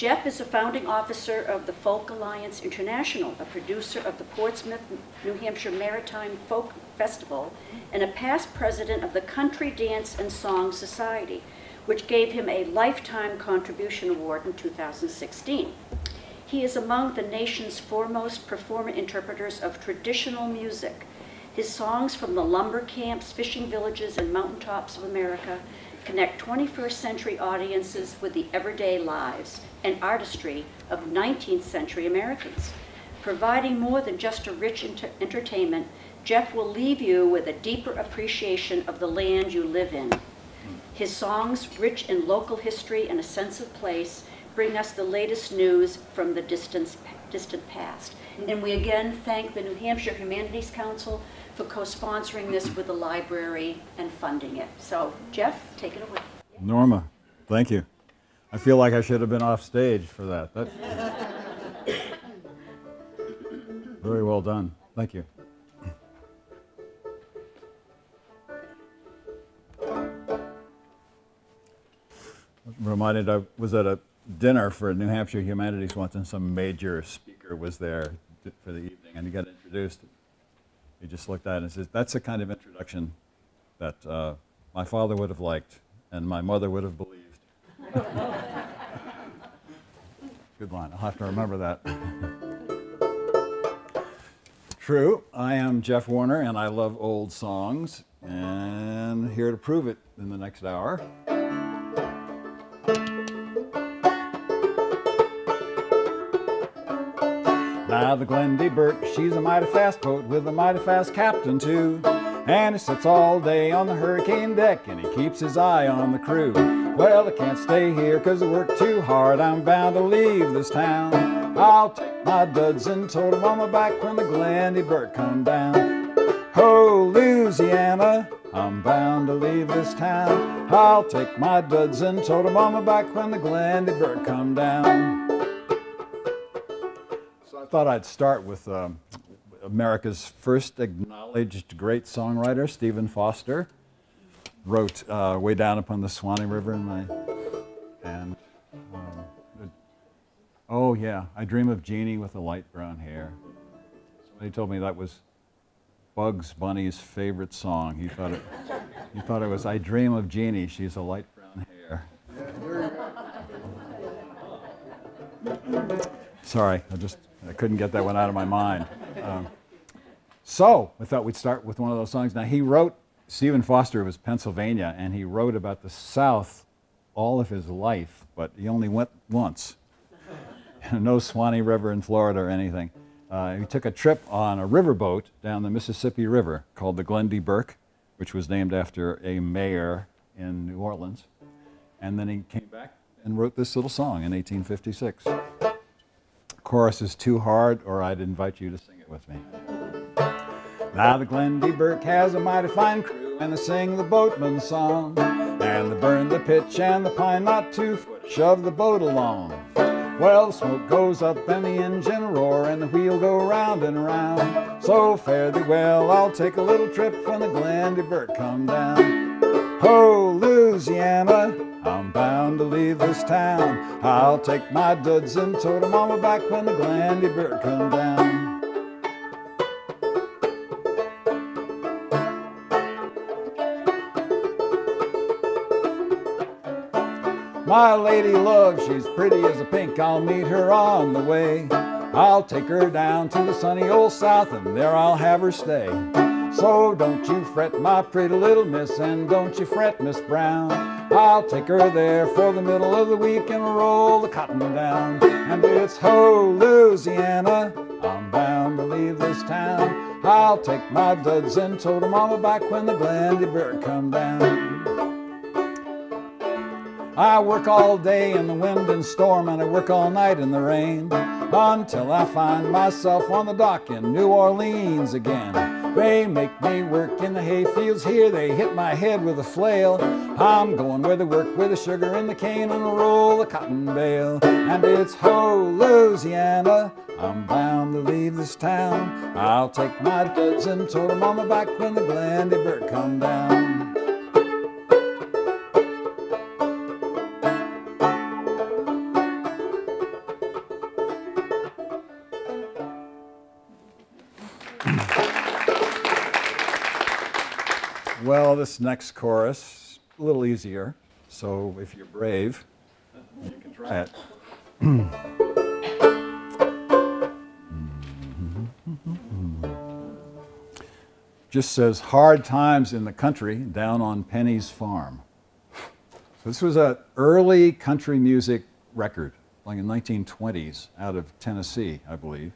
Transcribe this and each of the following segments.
Jeff is a founding officer of the Folk Alliance International, a producer of the Portsmouth, New Hampshire Maritime Folk Festival, and a past president of the Country Dance and Song Society, which gave him a Lifetime Contribution Award in 2016. He is among the nation's foremost performer-interpreters of traditional music. His songs from the lumber camps, fishing villages, and mountaintops of America connect 21st century audiences with the everyday lives and artistry of 19th century Americans. Providing more than just a rich entertainment, Jeff will leave you with a deeper appreciation of the land you live in. His songs, rich in local history and a sense of place, bring us the latest news from the distant past. And we again thank the New Hampshire Humanities Council for co-sponsoring this with the library and funding it. So, Jeff, take it away. Norma, thank you. I feel like I should have been off stage for that. Very well done. Thank you. Reminded I was at a dinner for New Hampshire Humanities once, and some major speaker was there for the evening, and he got introduced. He just looked at it and says, "That's the kind of introduction that my father would have liked and my mother would have believed." Good line. I'll have to remember that. True. I am Jeff Warner, and I love old songs, and here to prove it in the next hour. Now the Glendy Burke, she's a mighty fast boat with a mighty fast captain too. And he sits all day on the hurricane deck and he keeps his eye on the crew. Well, I can't stay here 'cause I work too hard, I'm bound to leave this town. I'll take my duds and tote 'em on my back when the Glendy Burke come down. Ho, Louisiana, I'm bound to leave this town. I'll take my duds and tote 'em on my back when the Glendy Burke come down. I thought I'd start with America's first acknowledged great songwriter, Stephen Foster. Wrote Way Down Upon the Swanee River oh yeah, I Dream of Jeannie with the light brown hair. Somebody told me that was Bugs Bunny's favorite song. He thought it was I Dream of Jeannie, she's a light brown hair. Sorry, I couldn't get that one out of my mind. So I thought we'd start with one of those songs. Now Stephen Foster was Pennsylvania, and he wrote about the South all of his life, but he only went once. No Swanee River in Florida or anything. He took a trip on a riverboat down the Mississippi River called the Glendy Burke, which was named after a mayor in New Orleans. And then he came back and wrote this little song in 1856. Chorus is too hard, or I'd invite you to sing it with me. Now the Glendy Burke has a mighty fine crew, and they sing the boatman's song, and they burn the pitch and the pine knot 2 foot, shove the boat along. Well, the smoke goes up and the engine roar, and the wheel go round and round. So fare thee well, I'll take a little trip when the Glendy Burke come down. Ho, Louisiana, I'm bound to leave this town. I'll take my duds and tote 'em on my back when the Glendy Burke come down. My lady love, she's pretty as a pink, I'll meet her on the way. I'll take her down to the sunny old South, and there I'll have her stay. So don't you fret, my pretty little miss, and don't you fret, Miss Brown. I'll take her there for the middle of the week and roll the cotton down. And it's ho, Louisiana, I'm bound to leave this town. I'll take my duds and tote 'em on my back when the Glendy Burke come down. I work all day in the wind and storm, and I work all night in the rain, until I find myself on the dock in New Orleans again. They make me work in the hayfields here, they hit my head with a flail. I'm going where they work with the sugar and the cane and roll the cotton bale. And it's ho, Louisiana, I'm bound to leave this town. I'll take my duds and tote 'em on my back when the Glendy Burke come down. Well, this next chorus, a little easier, so if you're brave, you can try it. Just says, hard times in the country down on Penny's farm. So this was an early country music record, like in the 1920s, out of Tennessee, I believe.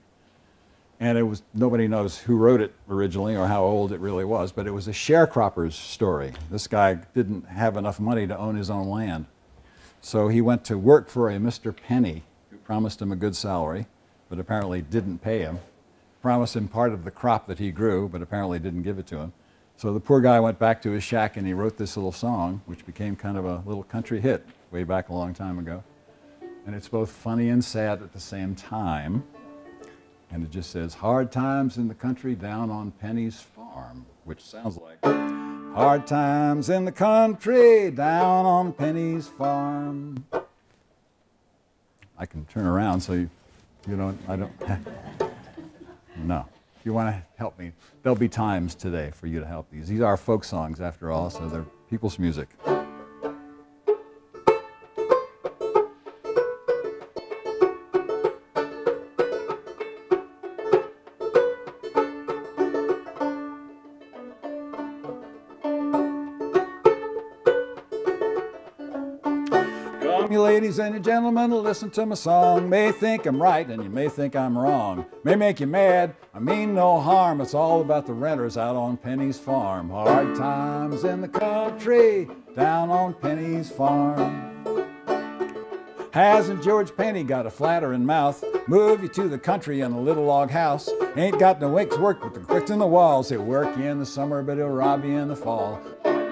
And it was, nobody knows who wrote it originally or how old it really was, but it was a sharecropper's story. This guy didn't have enough money to own his own land. So he went to work for a Mr. Penny, who promised him a good salary, but apparently didn't pay him. Promised him part of the crop that he grew, but apparently didn't give it to him. So the poor guy went back to his shack and he wrote this little song, which became kind of a little country hit way back a long time ago. And it's both funny and sad at the same time. And it just says, hard times in the country down on Penny's farm, which sounds like, hard times in the country down on Penny's farm. I can turn around so you don't, I don't, no. If you want to help me, there'll be times today for you to help these. These are folk songs after all, so they're people's music. You ladies and you gentlemen, listen to my song. May think I'm right and you may think I'm wrong. May make you mad, I mean no harm. It's all about the renters out on Penny's farm. Hard times in the country down on Penny's farm. Hasn't George Penny got a flattering mouth? Move you to the country in a little log house. Ain't got no winks work with the bricks in the walls. He'll work you in the summer, but he'll rob you in the fall.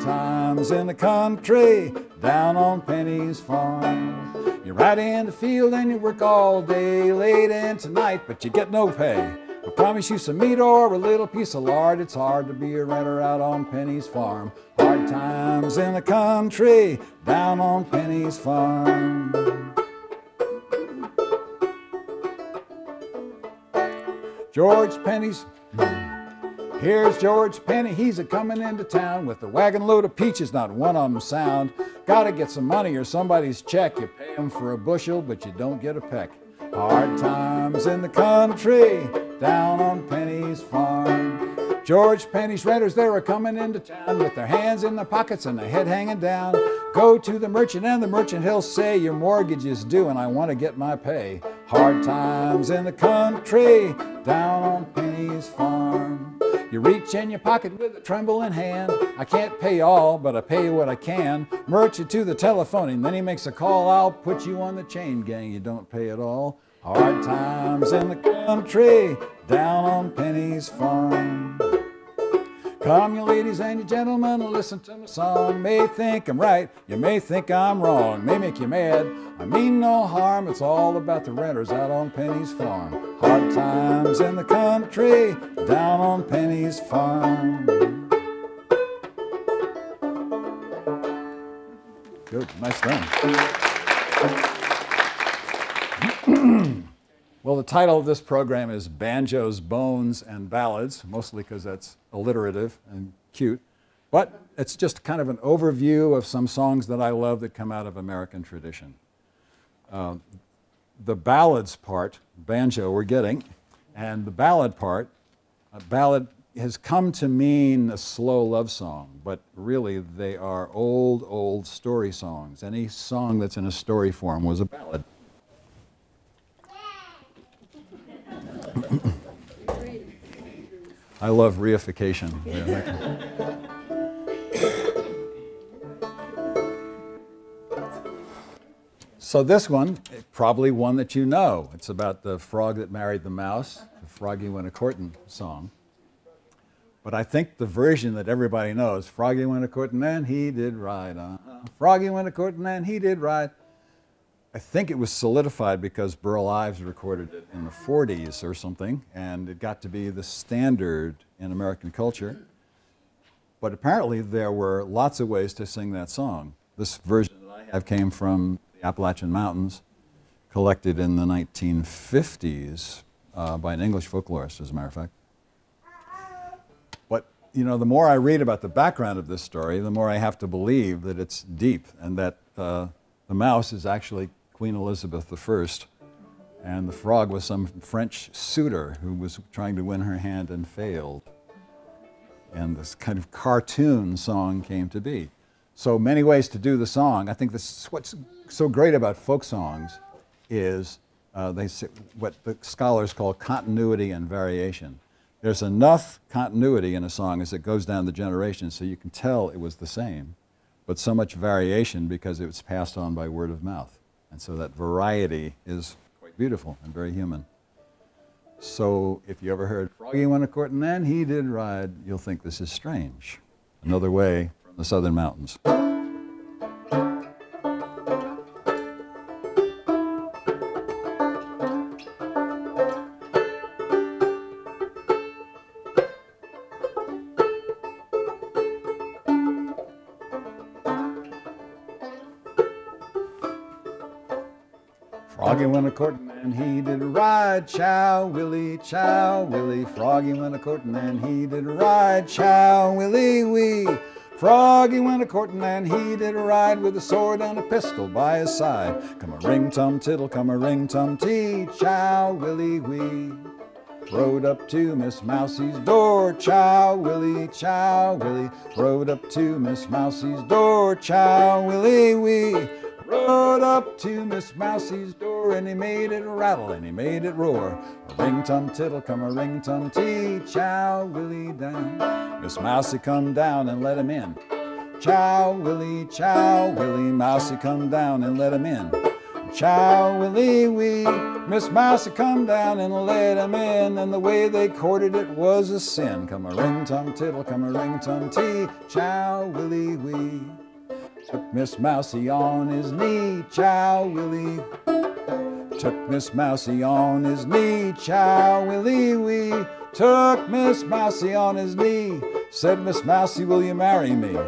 Times in the country down on Penny's farm. You ride in the field and you work all day, late into night, but you get no pay. I promise you some meat or a little piece of lard. It's hard to be a renter out on Penny's farm. Hard times in the country down on Penny's farm. George Penny's. Here's George Penny, he's a-coming into town with a wagon load of peaches, not one of them sound. Gotta get some money or somebody's check. You pay him for a bushel, but you don't get a peck. Hard times in the country, down on Penny's farm. George Penny's renters, they're a-coming into town with their hands in their pockets and their head hanging down. Go to the merchant and the merchant, he'll say, your mortgage is due and I want to get my pay. Hard times in the country, down on Penny's farm. You reach in your pocket with a trembling hand. I can't pay all, but I pay what I can. Merchant to the telephone, and then he makes a call. I'll put you on the chain gang, you don't pay at all. Hard times in the country, down on Penny's farm. Come, you ladies and you gentlemen, listen to my song. May think I'm right, you may think I'm wrong. May make you mad, I mean no harm. It's all about the renters out on Penny's farm. Hard times in the country, down on Penny's farm. Good, nice done. Well, the title of this program is Banjos, Bones, and Ballads, mostly because that's alliterative and cute. But it's just kind of an overview of some songs that I love that come out of American tradition. The ballads part, banjo we're getting, and the ballad part, a ballad has come to mean a slow love song, but really they are old, old story songs. Any song that's in a story form was a ballad. I love reification. So this one, probably one that you know. It's about the frog that married the mouse, the Froggy Went A-Courtin' song. But I think the version that everybody knows, Froggy went a-courtin' and he did right. Froggy went a-courtin' and he did right. I think it was solidified because Burl Ives recorded it in the 40s or something, and it got to be the standard in American culture. But apparently there were lots of ways to sing that song. This version that I have came from the Appalachian Mountains, collected in the 1950s by an English folklorist, as a matter of fact. But you know, the more I read about the background of this story, the more I have to believe that it's deep and that the mouse is actually Queen Elizabeth I, and the frog was some French suitor who was trying to win her hand and failed. And this kind of cartoon song came to be. So many ways to do the song. I think this is what's so great about folk songs is they say what the scholars call continuity and variation. There's enough continuity in a song as it goes down the generations so you can tell it was the same, but so much variation because it was passed on by word of mouth. And so that variety is quite beautiful and very human. So if you ever heard Froggy went a-courtin' and he did ride, you'll think this is strange. Another way from the southern mountains. Froggy went a-courtin' and he did ride, chow willy, Froggy went a-courtin' and he did ride, chow willy wee. Froggy went a-courtin' and he did ride with a sword and a pistol by his side. Come a ring tum tiddle, come a ring tum tee, chow willy wee. Rode up to Miss Mousie's door, chow willy, rode up to Miss Mousie's door, chow willy wee. Rode up to Miss Mousie's door and he made it rattle and he made it roar. A ring tum tiddle, come a ring tum tee, chow willy down. Miss Mousie come down and let him in. Chow willy, Mousie come down and let him in. Chow willy wee, Miss Mousie come down and let him in, and the way they courted it was a sin. Come a ring tum tiddle, come a ring tum tee, chow willy wee. Took Miss Mousie on his knee, chow willy. Took Miss Mousie on his knee, chow willy wee. Took Miss Mousie on his knee, said, Miss Mousie, will you marry me?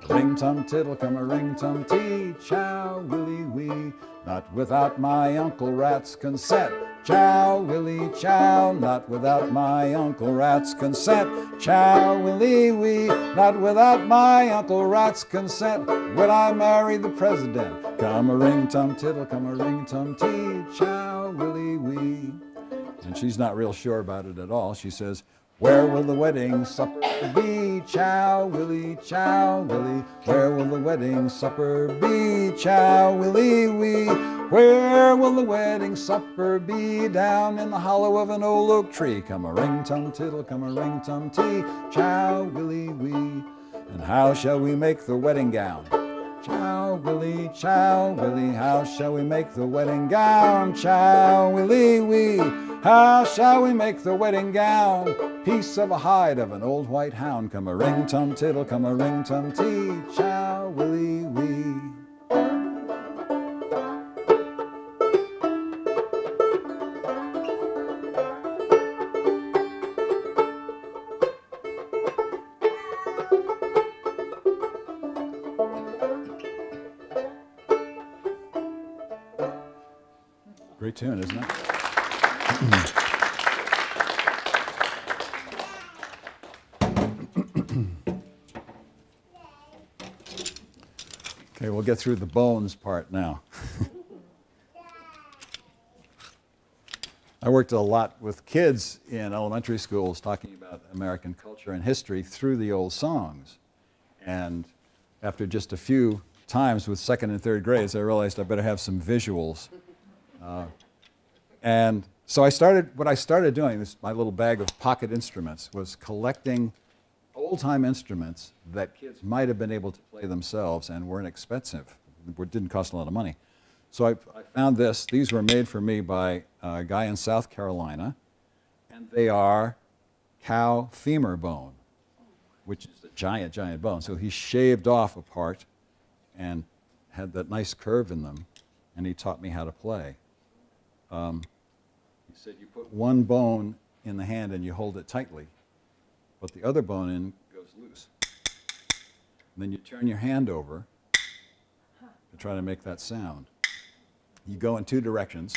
Ring tum tiddle, come a ring tum tee, chow willy wee. Not without my Uncle Rat's consent, chow willy chow. Not without my Uncle Rat's consent, chow willy wee. Not without my Uncle Rat's consent would I marry the president. Come a ring tum tiddle, come a ring tum tee, chow willy wee. And she's not real sure about it at all. She says, where will the wedding supper be? Chow willy, where will the wedding supper be? Chow willy wee. Where will the wedding supper be? Down in the hollow of an old oak tree. Come a ring tum tiddle, come a ring tum tee, chow willy wee. And how shall we make the wedding gown? Chow willy, how shall we make the wedding gown? Chow willy wee. How shall we make the wedding gown? Piece of a hide of an old white hound. Come a ring tum tiddle, come a ring tum tee, chow willy wee. Great tune, isn't it? Okay, we'll get through the bones part now. I worked a lot with kids in elementary schools talking about American culture and history through the old songs. And after just a few times with second and third grades, I realized I better have some visuals. And so what I started doing, my little bag of pocket instruments, was collecting old-time instruments that kids might have been able to play themselves and weren't expensive. It didn't cost a lot of money. So I found this. These were made for me by a guy in South Carolina, and they are cow femur bone, which is a giant, giant bone. So he shaved off a part and had that nice curve in them, and he taught me how to play. He said you put one bone in the hand and you hold it tightly, but the other bone in goes loose. And then you turn your hand over to try to make that sound. You go in two directions.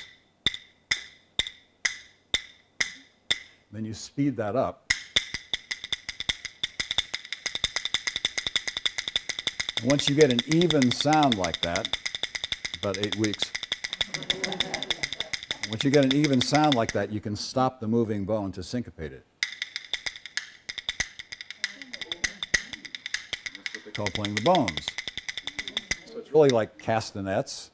Then you speed that up. Once you get an even sound like that, about 8 weeks, once you get an even sound like that, you can stop the moving bone to syncopate it. That's what they call playing the bones. So it's really like castanets.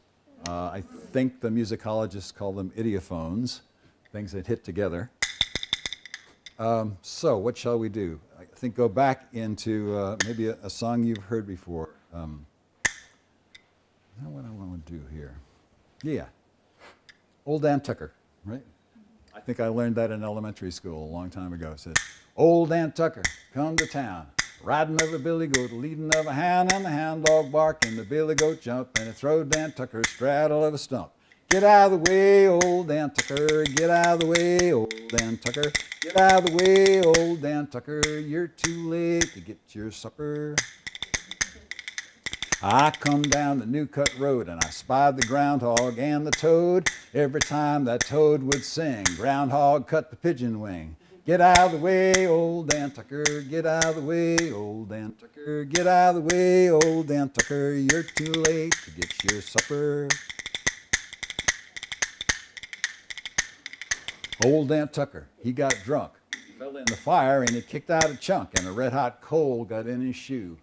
I think the musicologists call them idiophones, things that hit together. So what shall we do? I think go back into maybe a song you've heard before. What I want to do here. Yeah. Old Aunt Tucker, right? I think I learned that in elementary school a long time ago. It says, Old Aunt Tucker, come to town, riding of a billy goat, leading of a hound, and the hound dog bark, and the billy goat jump, and it throwed Aunt Tucker straddle of a stump. Get out of the way, old Aunt Tucker, get out of the way, old Aunt Tucker, get out of the way, old Aunt Tucker, you're too late to get your supper. I come down the New Cut Road and I spied the groundhog and the toad. Every time that toad would sing, groundhog cut the pigeon wing. Get out of the way, old Aunt Tucker, get out of the way, old Aunt Tucker, get out of the way, old Aunt Tucker, you're too late to get your supper. Old Aunt Tucker, he got drunk, fell in the fire and he kicked out a chunk and a red hot coal got in his shoe.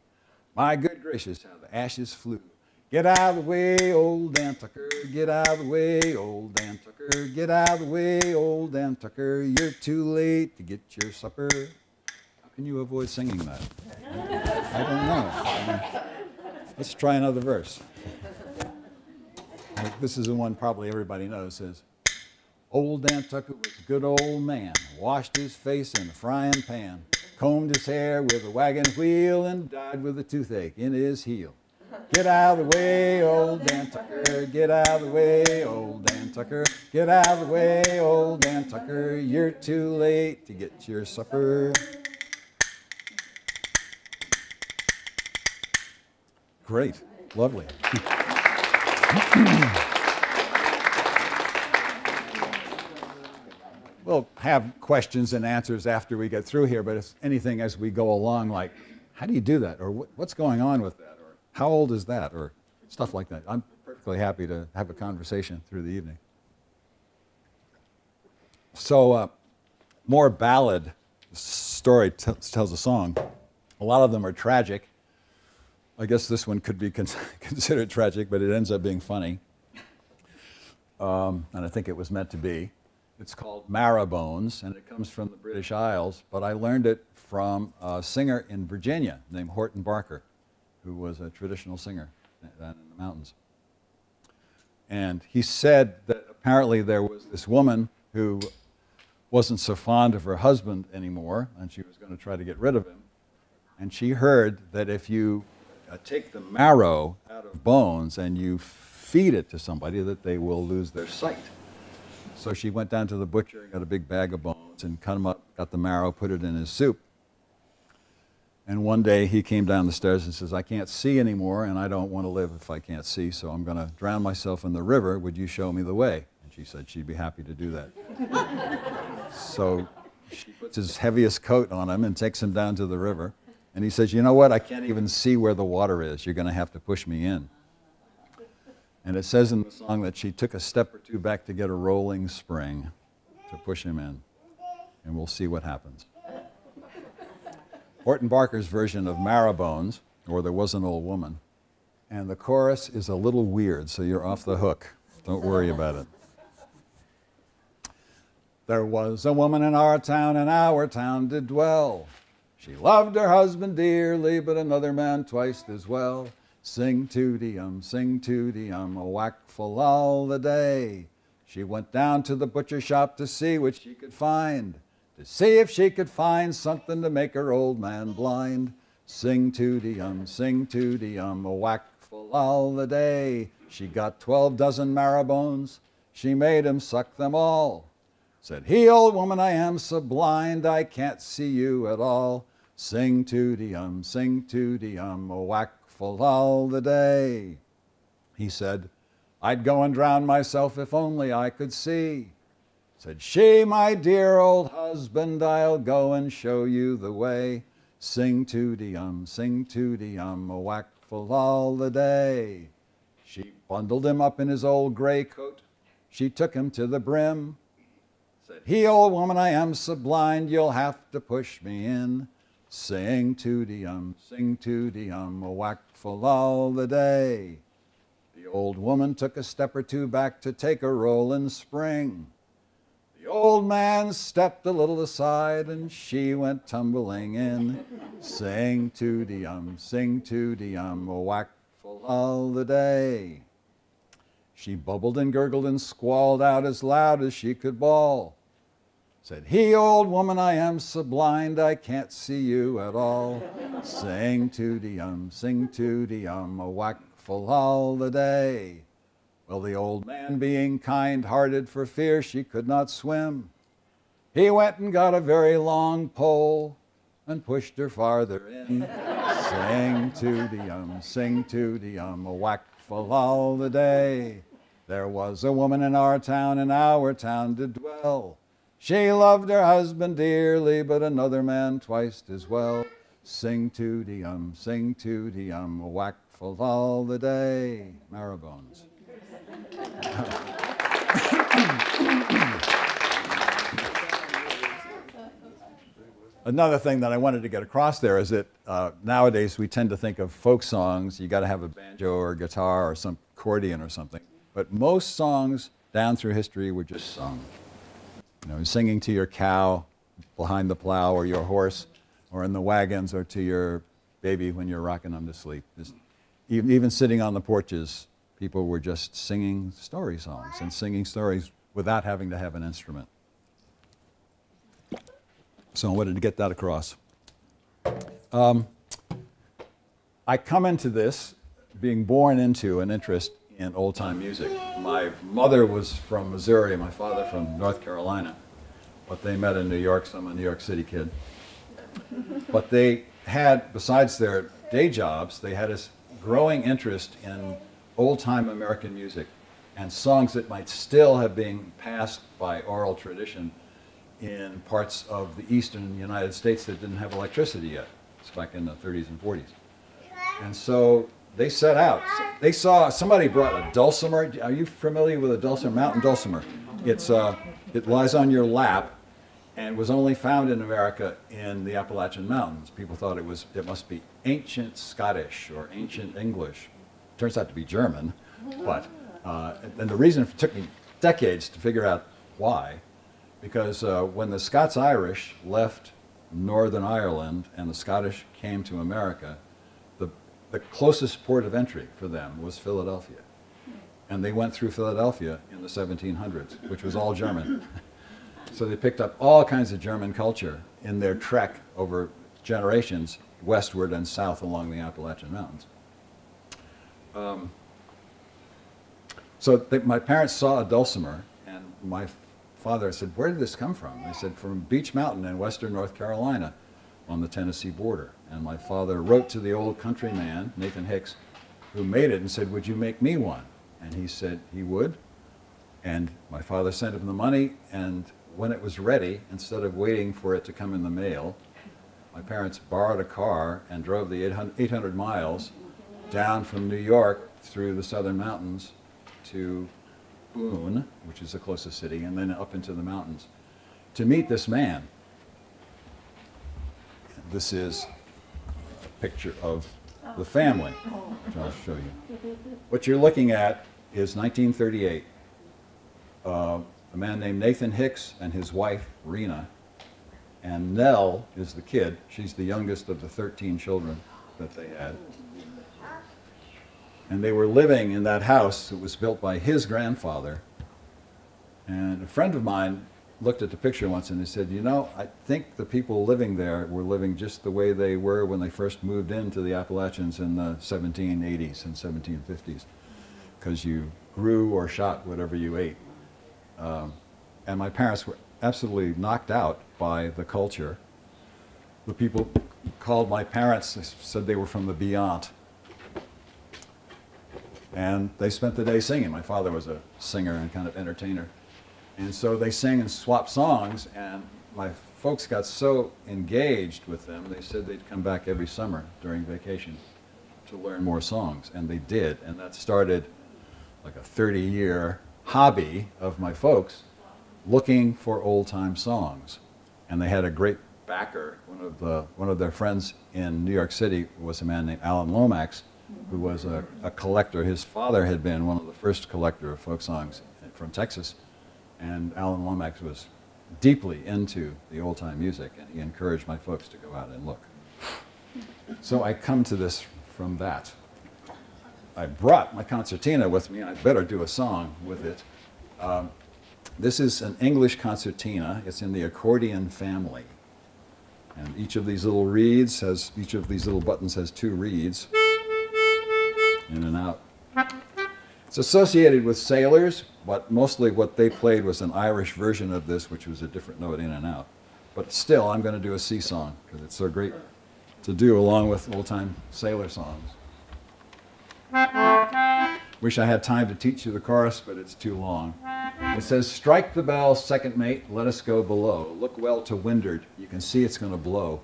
My good gracious, how the ashes flew. Get out of the way, old Aunt Tucker, get out of the way, old Aunt Tucker, get out of the way, old Aunt Tucker, you're too late to get your supper. How can you avoid singing that? I don't know. Let's try another verse. This is the one probably everybody knows. It says, Old Aunt Tucker was a good old man, washed his face in a frying pan, combed his hair with a wagon wheel, and died with a toothache in his heel. Get out of the way, old Aunt Tucker, get out of the way, old Aunt Tucker, get out of the way, old Aunt Tucker, you're too late to get your supper. Great, lovely. We'll have questions and answers after we get through here, but if anything as we go along, like, how do you do that? Or what's going on with that? Or how old is that? Or stuff like that. I'm perfectly happy to have a conversation through the evening. So, more ballad story tells a song. A lot of them are tragic. I guess this one could be considered tragic, but it ends up being funny. And I think it was meant to be. It's called Marrowbones, and it comes from the British Isles, but I learned it from a singer in Virginia named Horton Barker, who was a traditional singer down in the mountains. And he said that apparently there was this woman who wasn't so fond of her husband anymore, and she was going to try to get rid of him. And she heard that if you take the marrow out of bones and you feed it to somebody, that they will lose their sight. So she went down to the butcher and got a big bag of bones and cut them up, got the marrow, put it in his soup. And one day he came down the stairs and says, I can't see anymore and I don't want to live if I can't see, so I'm going to drown myself in the river. Would you show me the way? And she said she'd be happy to do that. So she puts his heaviest coat on him and takes him down to the river. And he says, you know what? I can't even see where the water is. You're going to have to push me in. And it says in the song that she took a step or two back to get a rolling spring to push him in. And we'll see what happens. Horton Barker's version of Marrowbones, or There Was an Old Woman. And the chorus is a little weird, so you're off the hook. Don't worry about it. There was a woman in our town did dwell. She loved her husband dearly, but another man twice as well. Sing tooty-um, a whackful all the day. She went down to the butcher shop to see what she could find, to see if she could find something to make her old man blind. Sing tooty-um, a whackful all the day. She got 12 dozen marrowbones, she made him suck them all. Said he, old woman, I am so blind, I can't see you at all. Sing tooty-um, a whackful all the day. He said, I'd go and drown myself if only I could see. Said she, my dear old husband, I'll go and show you the way. Sing tooty-um, a whackful wakeful all the day. She bundled him up in his old gray coat. She took him to the brim. Said, "He, old woman, I am so blind, you'll have to push me in. Sing tooty-um, a wakeful all the day." The old woman took a step or two back to take a roll in spring. The old man stepped a little aside and she went tumbling in. Sing tooty-um, a wakeful all the day. She bubbled and gurgled and squalled out as loud as she could bawl. Said, "He, old woman, I am so blind I can't see you at all. Sing tooty-um, a wakeful all the day." Well, the old man, being kind-hearted for fear she could not swim, he went and got a very long pole and pushed her farther in. Sing tooty-um, a wakeful all the day. There was a woman in our town did dwell. She loved her husband dearly, but another man twice as well. Sing tooty-um, a wakeful all the day. Marrowbones. Another thing that I wanted to get across there is that nowadays we tend to think of folk songs. You got to have a banjo or a guitar or some accordion or something. But most songs down through history were just sung. You know, singing to your cow behind the plow, or your horse, or in the wagons, or to your baby when you're rocking them to sleep. Even sitting on the porches, people were just singing story songs and singing stories without having to have an instrument. So I wanted to get that across. I come into this being born into an interest in old-time music. My mother was from Missouri, my father from North Carolina, but they met in New York, so I'm a New York City kid. But they had, besides their day jobs, they had this growing interest in old-time American music and songs that might still have been passed by oral tradition in parts of the eastern United States that didn't have electricity yet. It's back in the 30s and 40s. And so they set out. They saw somebody brought a dulcimer. Are you familiar with a dulcimer? Mountain dulcimer. It lies on your lap and was only found in America in the Appalachian Mountains. People thought it must be ancient Scottish or ancient English. Turns out to be German, but and the reason it took me decades to figure out why, because when the Scots-Irish left Northern Ireland and the Scottish came to America, the closest port of entry for them was Philadelphia. And they went through Philadelphia in the 1700s, which was all German. So they picked up all kinds of German culture in their trek over generations westward and south along the Appalachian Mountains. My parents saw a dulcimer, and my father said, "Where did this come from?" They said, "From Beech Mountain in western North Carolina on the Tennessee border." And my father wrote to the old country man, Nathan Hicks, who made it, and said, "Would you make me one?" And he said he would. And my father sent him the money, and when it was ready, instead of waiting for it to come in the mail, my parents borrowed a car and drove the 800 miles down from New York through the southern mountains to Boone, which is the closest city, and then up into the mountains to meet this man. This is a picture of the family, which I'll show you. What you're looking at is 1938. A man named Nathan Hicks and his wife, Rena, and Nell is the kid. She's the youngest of the 13 children that they had. And they were living in that house that was built by his grandfather. And a friend of mine looked at the picture once and he said, "You know, I think the people living there were living just the way they were when they first moved into the Appalachians in the 1780s and 1750s, because you grew or shot whatever you ate." And my parents were absolutely knocked out by the culture. The people called my parents, said they were from the beyond. And they spent the day singing. My father was a singer and kind of entertainer. And so they sang and swapped songs, and my folks got so engaged with them, they said they'd come back every summer during vacation to learn more songs, and they did, and that started like a 30-year hobby of my folks looking for old-time songs. And they had a great backer. One of their friends in New York City was a man named Alan Lomax, who was a collector. His father had been one of the first collector of folk songs from Texas, and Alan Lomax was deeply into the old-time music, and he encouraged my folks to go out and look. So I come to this from that. I brought my concertina with me, and I better do a song with it. This is an English concertina. It's in the accordion family. And each of these little reeds has, each of these little buttons has 2 reeds, in and out. It's associated with sailors, but mostly what they played was an Irish version of this, which was a different note in and out. But still, I'm going to do a sea song, because it's so great to do along with old-time sailor songs. Wish I had time to teach you the chorus, but it's too long. It says, strike the bell, second mate, let us go below. Look well to windward, you can see it's going to blow.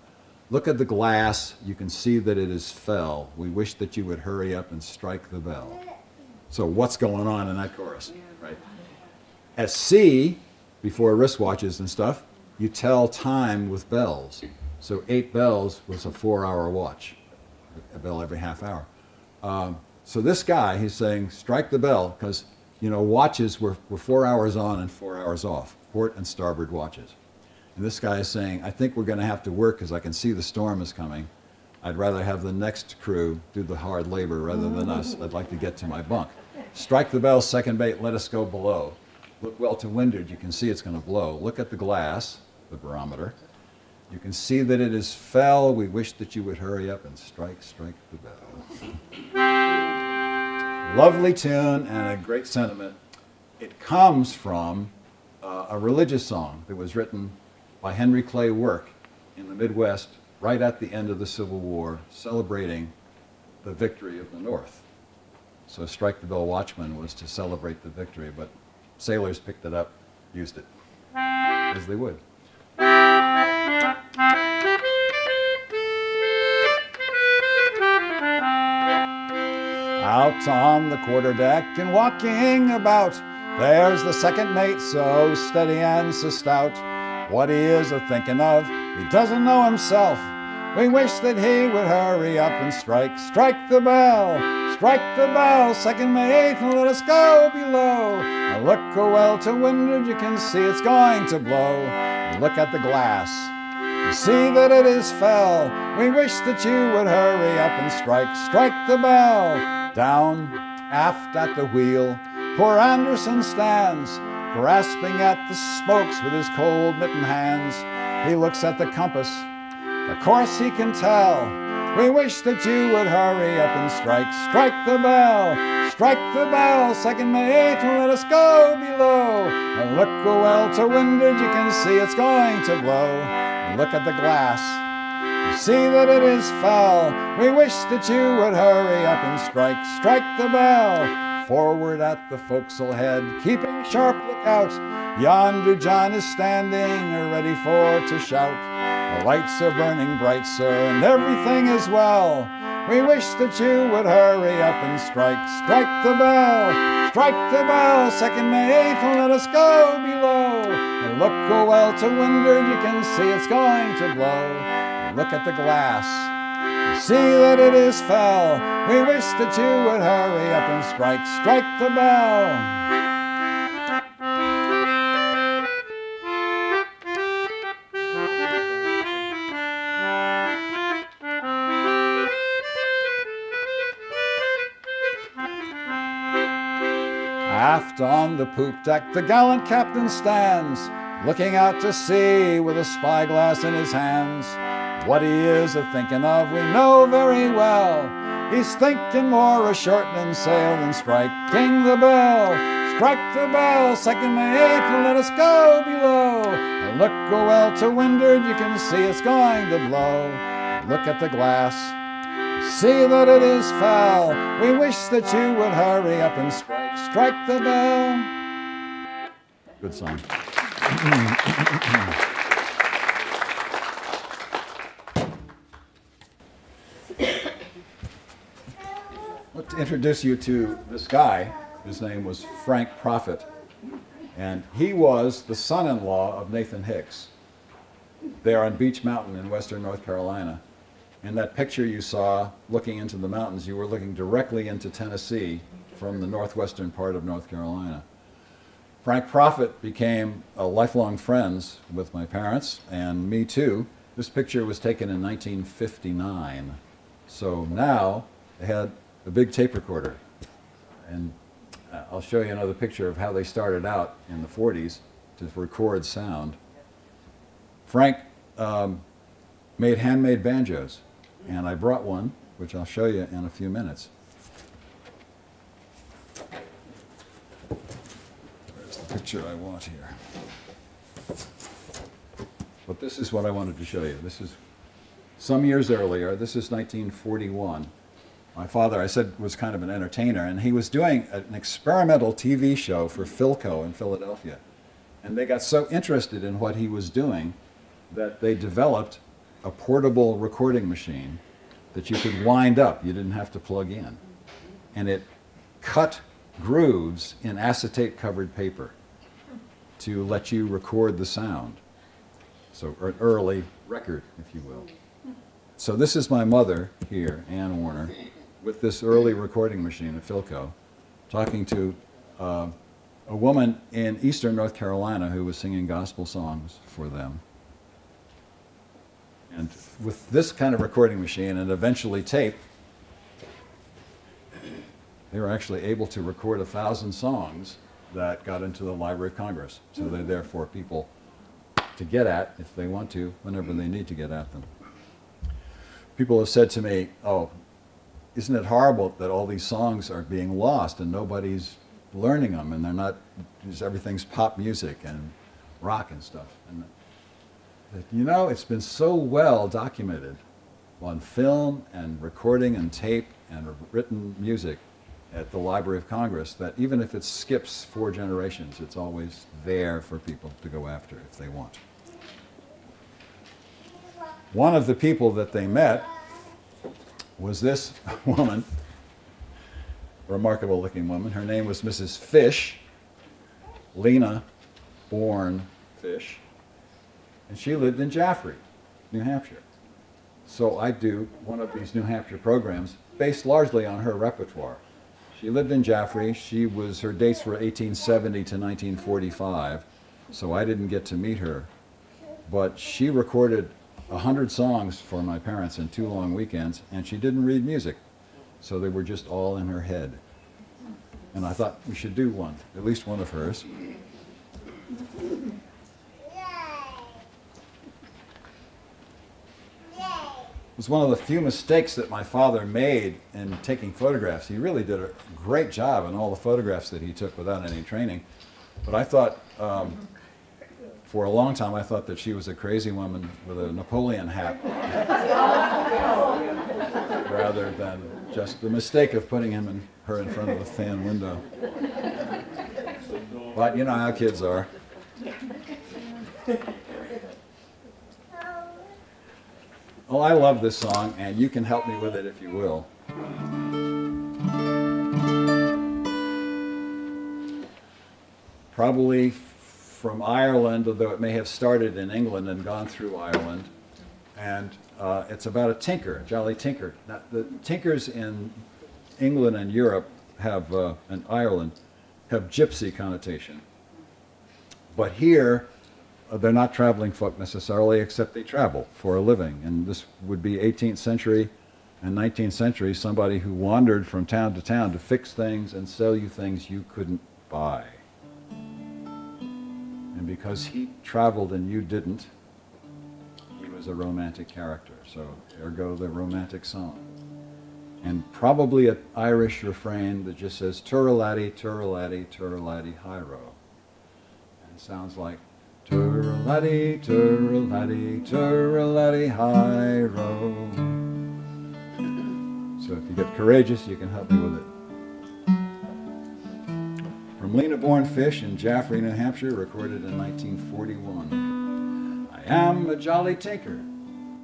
Look at the glass, you can see that it is fell. We wish that you would hurry up and strike the bell. So what's going on in that chorus, right? At sea, before wristwatches and stuff, you tell time with bells. So 8 bells was a 4-hour watch, a bell every half hour. So this guy, he's saying, strike the bell, because, you know, watches were 4 hours on and 4 hours off, port and starboard watches. And this guy is saying, I think we're going to have to work because I can see the storm is coming. I'd rather have the next crew do the hard labor rather than us. I'd like to get to my bunk. Strike the bell, second mate, let us go below. Look well to windward, you can see it's going to blow. Look at the glass, the barometer. You can see that it is fell. We wish that you would hurry up and strike the bell. Lovely tune and a great sentiment. It comes from a religious song that was written by Henry Clay Work in the Midwest right at the end of the Civil War, celebrating the victory of the North. So Strike the Bell Watchman was to celebrate the victory, but sailors picked it up, used it, as they would. Out on the quarterdeck and walking about, there's the second mate, so steady and so stout. What he is a-thinking of, he doesn't know himself. We wish that he would hurry up and strike the bell. Strike the bell, second mate, and let us go below. And look well to windward, you can see it's going to blow. And look at the glass, you see that it is fell. We wish that you would hurry up and strike the bell. Down aft at the wheel, poor Anderson stands, grasping at the spokes with his cold mittened hands. He looks at the compass, the course he can tell. We wish that you would hurry up and strike the bell. Strike the bell, second mate, and let us go below. And look well to windward, you can see it's going to blow. And look at the glass, you see that it is fell. We wish that you would hurry up and strike the bell. Forward at the forecastle head, keeping sharp lookout, yonder John is standing, ready for to shout. The lights are burning bright, sir, and everything is well. We wish that you would hurry up and strike the bell. Strike the bell, second mate, and let us go below. And look well to windward, you can see it's going to blow. And look at the glass, you see that it is fell. We wish that you would hurry up and strike the bell. Aft on the poop deck, the gallant captain stands, looking out to sea with a spyglass in his hands. What he is a-thinking of we know very well. He's thinking more of shortening sail than striking the bell. Strike the bell, second mate, and let us go below. And look well to windward, you can see it's going to blow. Look at the glass, see that it is foul. We wish that you would hurry up and strike the bell. Good song. want to introduce you to this guy. His name was Frank Prophet, and he was the son-in-law of Nathan Hicks. There on Beech Mountain in western North Carolina. In that picture you saw looking into the mountains, you were looking directly into Tennessee from the northwestern part of North Carolina. Frank Prophet became lifelong friends with my parents, and me too. This picture was taken in 1959. So now they had a big tape recorder. And I'll show you another picture of how they started out in the 40s to record sound. Frank made handmade banjos, and I brought one, which I'll show you in a few minutes. Where's the picture I want here? But this is what I wanted to show you. This is some years earlier. This is 1941. My father, I said, was kind of an entertainer, and he was doing an experimental TV show for Philco in Philadelphia. And they got so interested in what he was doing that they developed a portable recording machine that you could wind up. You didn't have to plug in. And it cut grooves in acetate-covered paper to let you record the sound. So an early record, if you will. So this is my mother here, Ann Warner, with this early recording machine at Philco, talking to a woman in eastern North Carolina who was singing gospel songs for them. And with this kind of recording machine and eventually tape, they were actually able to record 1,000 songs that got into the Library of Congress. So they're there for people to get at if they want to, whenever they need to get at them. People have said to me, oh, isn't it horrible that all these songs are being lost and nobody's learning them, and they're not, everything's pop music and rock and stuff. And you know, it's been so well documented on film and recording and tape and written music at the Library of Congress that even if it skips 4 generations, it's always there for people to go after if they want. One of the people that they met was this woman, a remarkable looking woman. Her name was Mrs. Fish, Lena Bourne Fish. And she lived in Jaffrey, New Hampshire. So I do one of these New Hampshire programs based largely on her repertoire. She lived in Jaffrey. Her dates were 1870 to 1945, so I didn't get to meet her. But she recorded 100 songs for my parents in 2 long weekends, and she didn't read music. So they were just all in her head. And I thought we should do one, at least one of hers. It was one of the few mistakes that my father made in taking photographs. He really did a great job in all the photographs that he took without any training. But I thought, for a long time, I thought that she was a crazy woman with a Napoleon hat, rather than just the mistake of putting her in front of the fan window. But you know how kids are. Oh, I love this song, and you can help me with it if you will. Probably from Ireland, although it may have started in England and gone through Ireland. And it's about a tinker, a jolly tinker. Now, the tinkers in England and Europe and Ireland have gypsy connotation. But here, they're not traveling folk necessarily, except they travel for a living. And this would be 18th century and 19th century, somebody who wandered from town to town to fix things and sell you things you couldn't buy. And because he traveled and you didn't, he was a romantic character. So ergo the romantic song. And probably an Irish refrain that just says, Turralati, turralati, turralati, hi-ro. And it sounds like, Turralati, turralati, turralati, hi-ro. So if you get courageous, you can help me with it. From Lena Bourne Fish in Jaffrey, New Hampshire, recorded in 1941. I am a jolly tinker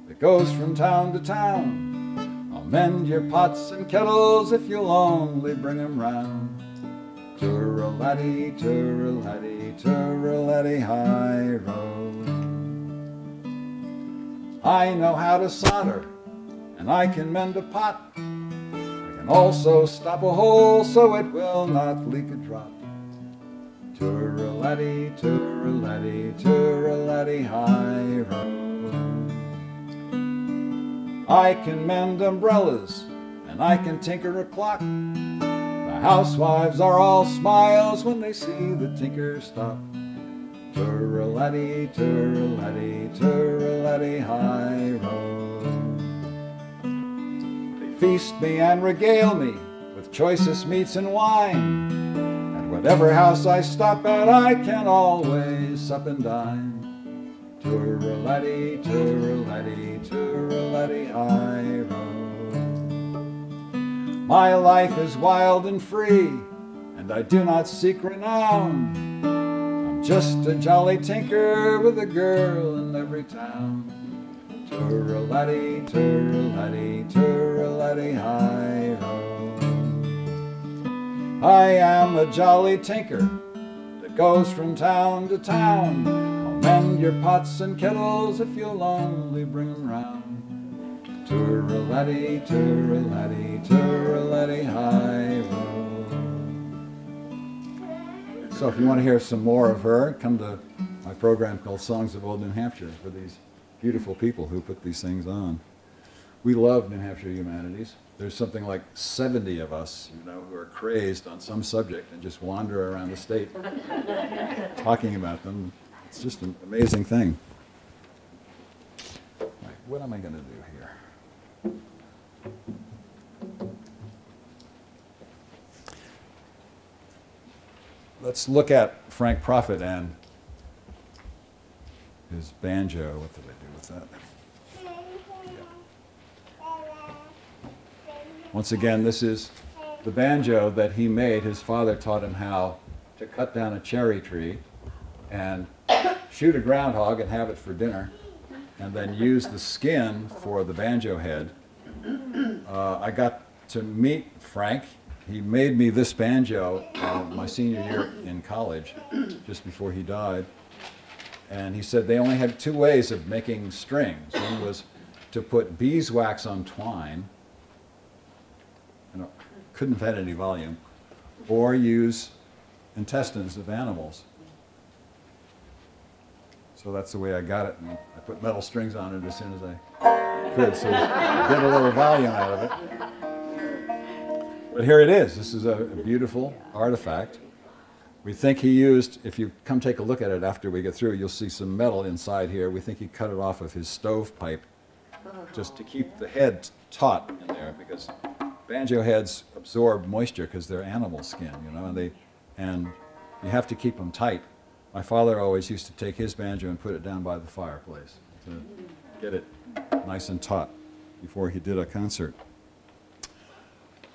that goes from town to town. I'll mend your pots and kettles if you'll only bring 'em round. Toor-a-laddie, toor-a-laddie, toor-a-laddie, high road. I know how to solder, and I can mend a pot. I can also stop a hole so it will not leak a drop. Toor-a-laddie, toor-a-laddie, toor-a-laddie, high road. I can mend umbrellas, and I can tinker a clock. The housewives are all smiles when they see the tinker stop. Toor-a-laddie, toor-a-laddie, toor-a-laddie, high road. They feast me and regale me with choicest meats and wine. At whatever house I stop at, I can always sup and dine. Toor-a-laddie, toor-a-laddie, toor-a-laddie, high road. My life is wild and free, and I do not seek renown. I'm just a jolly tinker with a girl in every town. Toor-a-laddie, toor-a-laddie, toor-a-laddie, high road. I am a jolly tinker that goes from town to town. I'll mend your pots and kettles if you'll only bring 'em round. Toor-a-laddie, toor-a-laddie, toor-a-laddie, high road. So if you want to hear some more of her, come to my program called Songs of Old New Hampshire for these beautiful people who put these things on. We love New Hampshire humanities. There's something like 70 of us, who are crazed on some subject and just wander around the state talking about them. It's just an amazing thing. Right, what am I going to do here? Let's look at Frank Prophet and his banjo. What did I do with that? Once again, this is the banjo that he made. His father taught him how to cut down a cherry tree and shoot a groundhog and have it for dinner, and then use the skin for the banjo head. I got to meet Frank. He made me this banjo my senior year in college, just before he died. And he said they only had two ways of making strings. One was to put beeswax on twine, couldn't have had any volume, or use intestines of animals. So that's the way I got it, and I put metal strings on it as soon as I could, so get a little volume out of it. But here it is. This is a beautiful artifact. We think he used, if you come take a look at it after we get through, you'll see some metal inside here. We think he cut it off of his stovepipe just to keep the head taut in there, because banjo heads absorb moisture because they're animal skin, and you have to keep them tight. My father always used to take his banjo and put it down by the fireplace to get it nice and taut before he did a concert.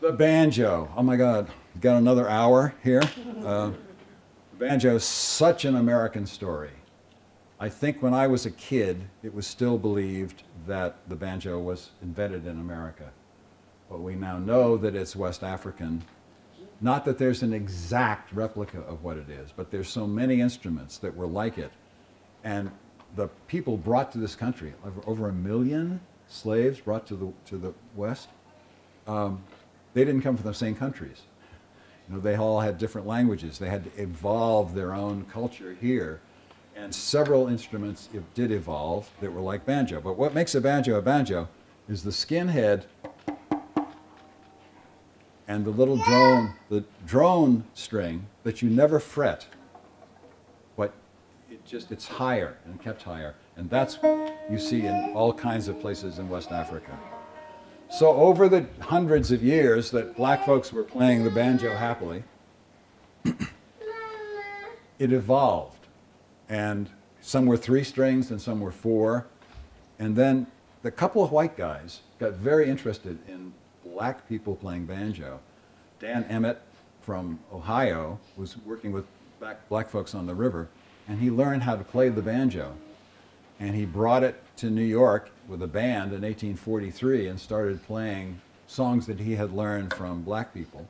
The banjo. Oh my God, we've got another hour here. The banjo is such an American story. I think when I was a kid, it was still believed that the banjo was invented in America. But we now know that it's West African. Not that there's an exact replica of what it is, but there's so many instruments that were like it. And the people brought to this country, over 1 million slaves brought to the West, they didn't come from the same countries. They all had different languages. They had to evolve their own culture here. And several instruments did evolve that were like banjo. But what makes a banjo is the skin head and the little drone string that you never fret, but it's higher and kept higher. And that's you see in all kinds of places in West Africa. So over the hundreds of years that black folks were playing the banjo happily, it evolved. And some were 3 strings and some were 4. And then the couple of white guys got very interested in black people playing banjo. Dan Emmett from Ohio was working with black folks on the river, and he learned how to play the banjo. And he brought it to New York with a band in 1843 and started playing songs that he had learned from black people.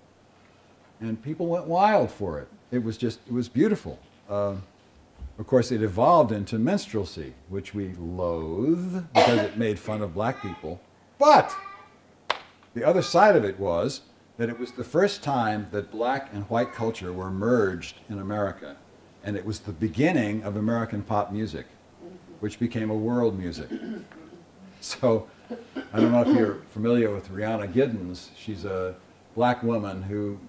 And people went wild for it. It was beautiful. Of course, it evolved into minstrelsy, which we loathe because it made fun of black people. But the other side of it was that it was the first time that black and white culture were merged in America. And it was the beginning of American pop music, which became a world music. So, I don't know if you're familiar with Rihanna Giddens. She's a black woman who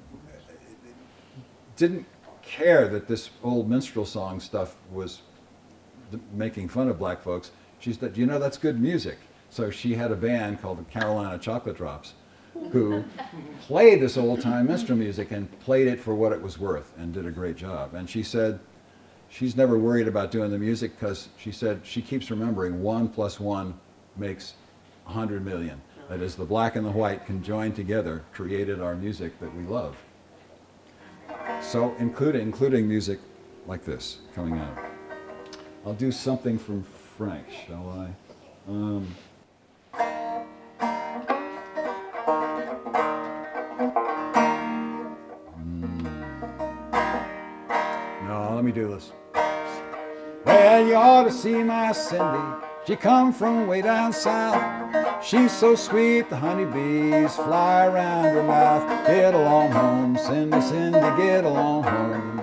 didn't care that this old minstrel song stuff was making fun of black folks. She said, you know, that's good music. So she had a band called the Carolina Chocolate Drops who played this old-time minstrel music and played it for what it was worth and did a great job. And she said she's never worried about doing the music because she said she keeps remembering 1 + 1 makes 100 million. That is, the black and the white can join together, created our music that we love. So including music like this coming out. I'll do something from Frank, shall I? No, let me do this. Well, you ought to see my Cindy. She come from way down south. She's so sweet, the honeybees fly around her mouth. Get along home, Cindy, Cindy, get along home.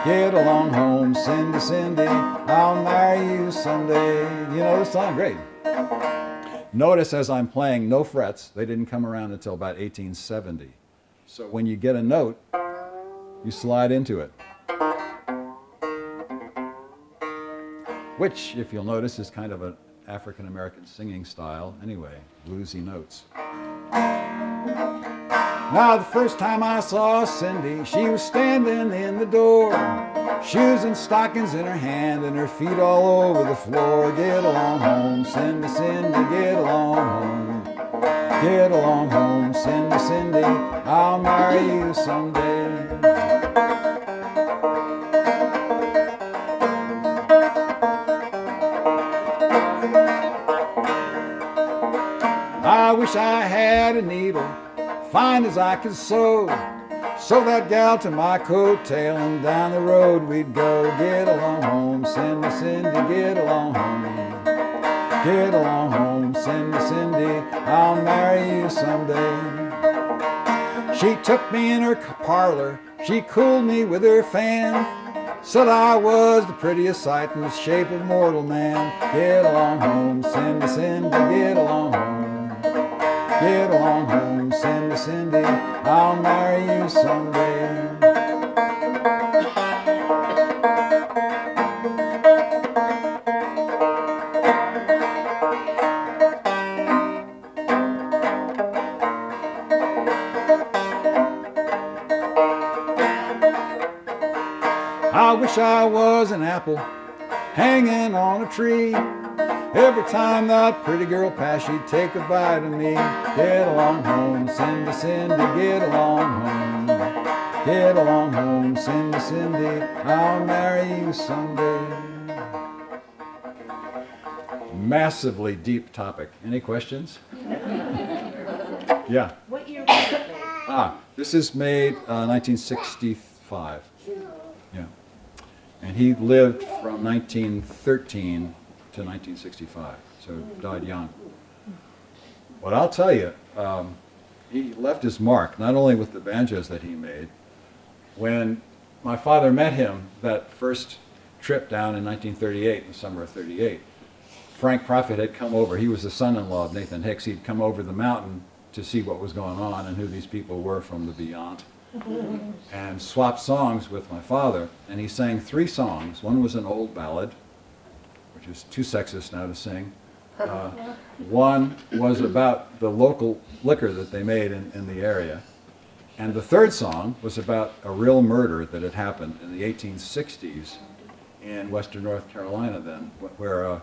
Get along home, Cindy, Cindy, I'll marry you someday. You know this song, great. Notice as I'm playing, no frets. They didn't come around until about 1870. So when you get a note, you slide into it. Which, if you'll notice, is kind of an African-American singing style anyway, bluesy notes. Now, the first time I saw Cindy, she was standing in the door, shoes and stockings in her hand and her feet all over the floor. Get along home, Cindy, Cindy, get along home. Get along home, Cindy, Cindy, I'll marry you someday. I wish I had a needle, fine as I could sew that gal to my coattail and down the road we'd go. Get along home, Cindy, Cindy, get along home. Get along home, Cindy, Cindy, I'll marry you someday. She took me in her parlor, she cooled me with her fan, said I was the prettiest sight in the shape of mortal man. Get along home, Cindy, Cindy, get along home. Get along home, Cindy, Cindy, I'll marry you someday. I wish I was an apple hanging on a tree. Every time that pretty girl passed, she'd take a bite of me. Get along home, Cindy, Cindy, get along home. Get along home, Cindy, Cindy, I'll marry you someday. Massively deep topic. Any questions? Yeah. What year was it made? This is made 1965. Yeah. And he lived from 1913 to 1965, so died young. But I'll tell you, he left his mark, not only with the banjos that he made. When my father met him that first trip down in 1938, in the summer of 38, Frank Prophet had come over. He was the son-in-law of Nathan Hicks. He'd come over the mountain to see what was going on and who these people were from the beyond, and swapped songs with my father. And he sang 3 songs. One was an old ballad, which is too sexist now to sing. One was about the local liquor that they made in the area. And the third song was about a real murder that had happened in the 1860s in western North Carolina then, where a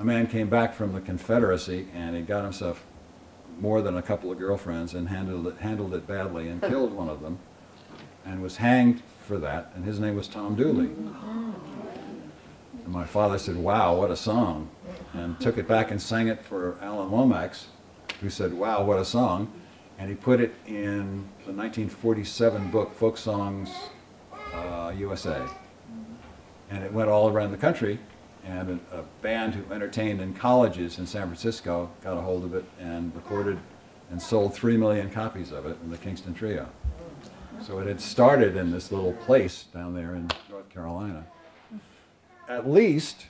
man came back from the Confederacy and he got himself more than a couple of girlfriends and handled it badly and killed one of them and was hanged for that, and his name was Tom Dooley. And my father said, wow, what a song. and took it back and sang it for Alan Lomax, who said, "Wow, what a song." And he put it in the 1947 book, Folk Songs USA. And it went all around the country, and a band who entertained in colleges in San Francisco got a hold of it and recorded and sold 3 million copies of it in the Kingston Trio. So it had started in this little place down there in North Carolina. At least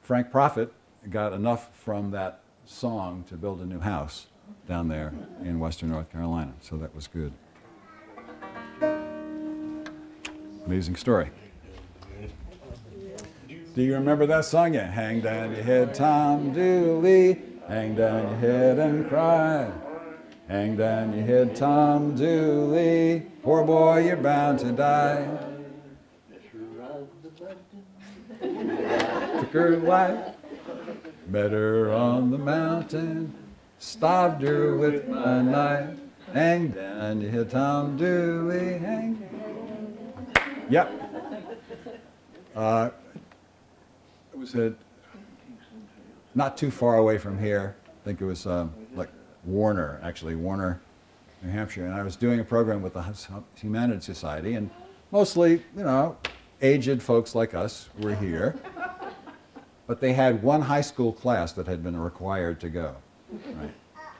Frank Prophet got enough from that song to build a new house down there in western North Carolina, so that was good. Amazing story. Do you remember that song? Yeah. Hang down your head, Tom Dooley, hang down your head and cry. Hang down your head, Tom Dooley, poor boy, you're bound to die. Took her life, met her on the mountain, stabbed her with my knife. Hang down your head, Tom Dooley, hang. Yep. It was not too far away from here. I think it was like Warner, actually, Warner, New Hampshire. And I was doing a program with the Humanities Society, and mostly, you know, aged folks like us were here. But they had one high school class that had been required to go. Right?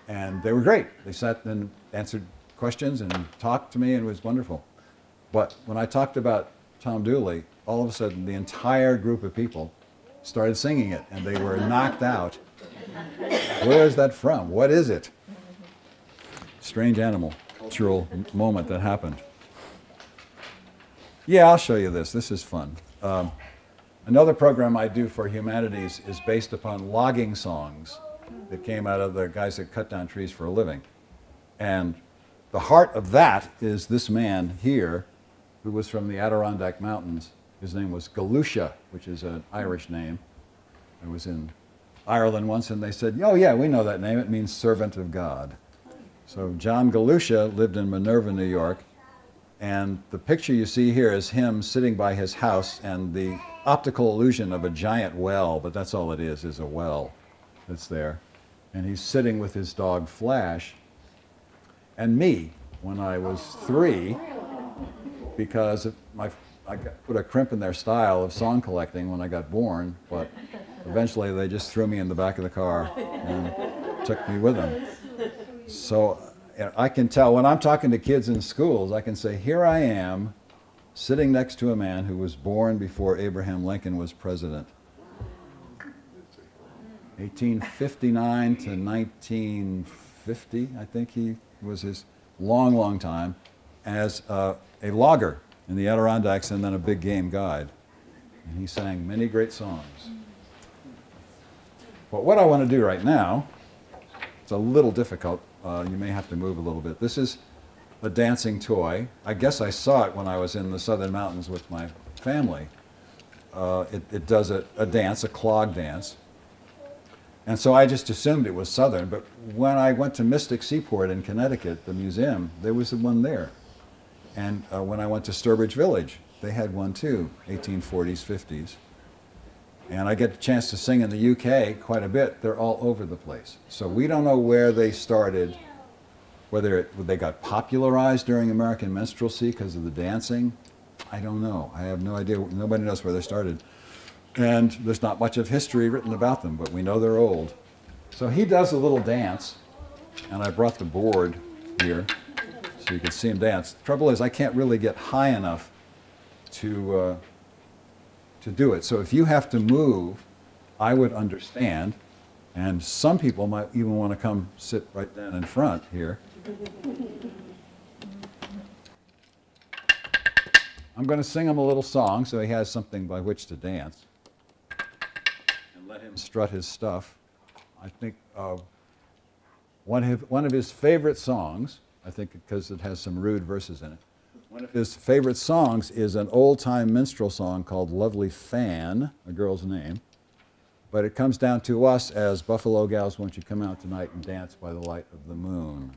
And they were great. They sat and answered questions and talked to me, and it was wonderful. But when I talked about Tom Dooley, all of a sudden the entire group of people started singing it, and they were knocked out. Where is that from? What is it? Strange animal, cultural moment that happened. Yeah, I'll show you this. This is fun. Another program I do for humanities is based upon logging songs that came out of the guys that cut down trees for a living. And the heart of that is this man here, who was from the Adirondack Mountains. His name was Galutia, which is an Irish name. I was in Ireland once, and they said, "Oh yeah, we know that name. It means servant of God." So John Galutia lived in Minerva, New York, and the picture you see here is him sitting by his house, and the optical illusion of a giant well, but that's all it is a well that's there. And he's sitting with his dog Flash, and me when I was 3, because I put a crimp in their style of song collecting when I got born, but eventually they just threw me in the back of the car and took me with them. So I can tell when I'm talking to kids in schools, I can say, here I am sitting next to a man who was born before Abraham Lincoln was president. 1859 to 1950, I think he was his long, long time, as a logger in the Adirondacks and then a big game guide. And he sang many great songs. But what I want to do right now, it's a little difficult. You may have to move a little bit. This is a dancing toy. I guess I saw it when I was in the Southern Mountains with my family. It does a dance, a clog dance. And so I just assumed it was Southern, but when I went to Mystic Seaport in Connecticut, the museum, there was one there. And when I went to Sturbridge Village, they had one too, 1840s, 50s. And I get a chance to sing in the UK quite a bit. They're all over the place. So we don't know where they started, whether they got popularized during American minstrelsy because of the dancing. I don't know. I have no idea. Nobody knows where they started. And there's not much of history written about them, but we know they're old. So he does a little dance, and I brought the board here so you can see him dance. The trouble is I can't really get high enough to do it. So if you have to move, I would understand, and some people might even want to come sit right down in front here. I'm going to sing him a little song so he has something by which to dance. And let him strut his stuff. I think one of his favorite songs, I think because it has some rude verses in it, one of his favorite songs is an old-time minstrel song called Lovely Fan, a girl's name. But it comes down to us as Buffalo Gals, Won't You Come Out Tonight and Dance by the Light of the Moon.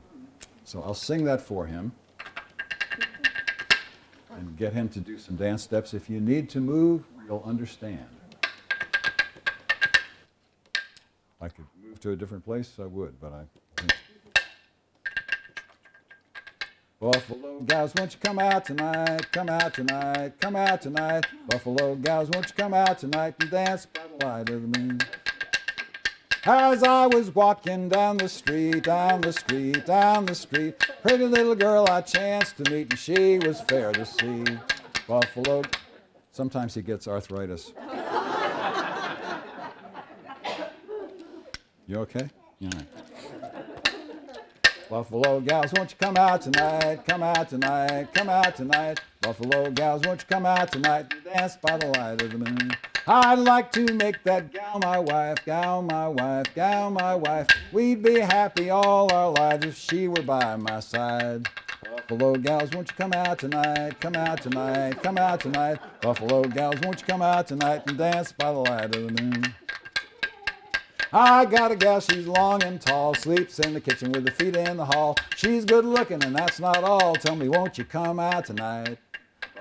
So I'll sing that for him and get him to do some dance steps. If you need to move, you'll understand. I could move to a different place, I would, but I... Buffalo gals, won't you come out tonight, come out tonight, come out tonight. Buffalo gals, won't you come out tonight and dance by the light of the moon. As I was walking down the street, down the street, down the street, pretty little girl I chanced to meet, and she was fair to see. Buffalo, sometimes he gets arthritis. You okay? All right. Buffalo gals, won't you come out tonight, come out tonight, come out tonight. Buffalo gals, won't you come out tonight and dance by the light of the moon. I'd like to make that gal my wife, gal my wife, gal my wife. We'd be happy all our lives if she were by my side. Buffalo gals, won't you come out tonight, come out tonight, come out tonight. Buffalo gals, won't you come out tonight and dance by the light of the moon. I got a gal, she's long and tall, sleeps in the kitchen with her feet in the hall. She's good looking and that's not all. Tell me, won't you come out tonight?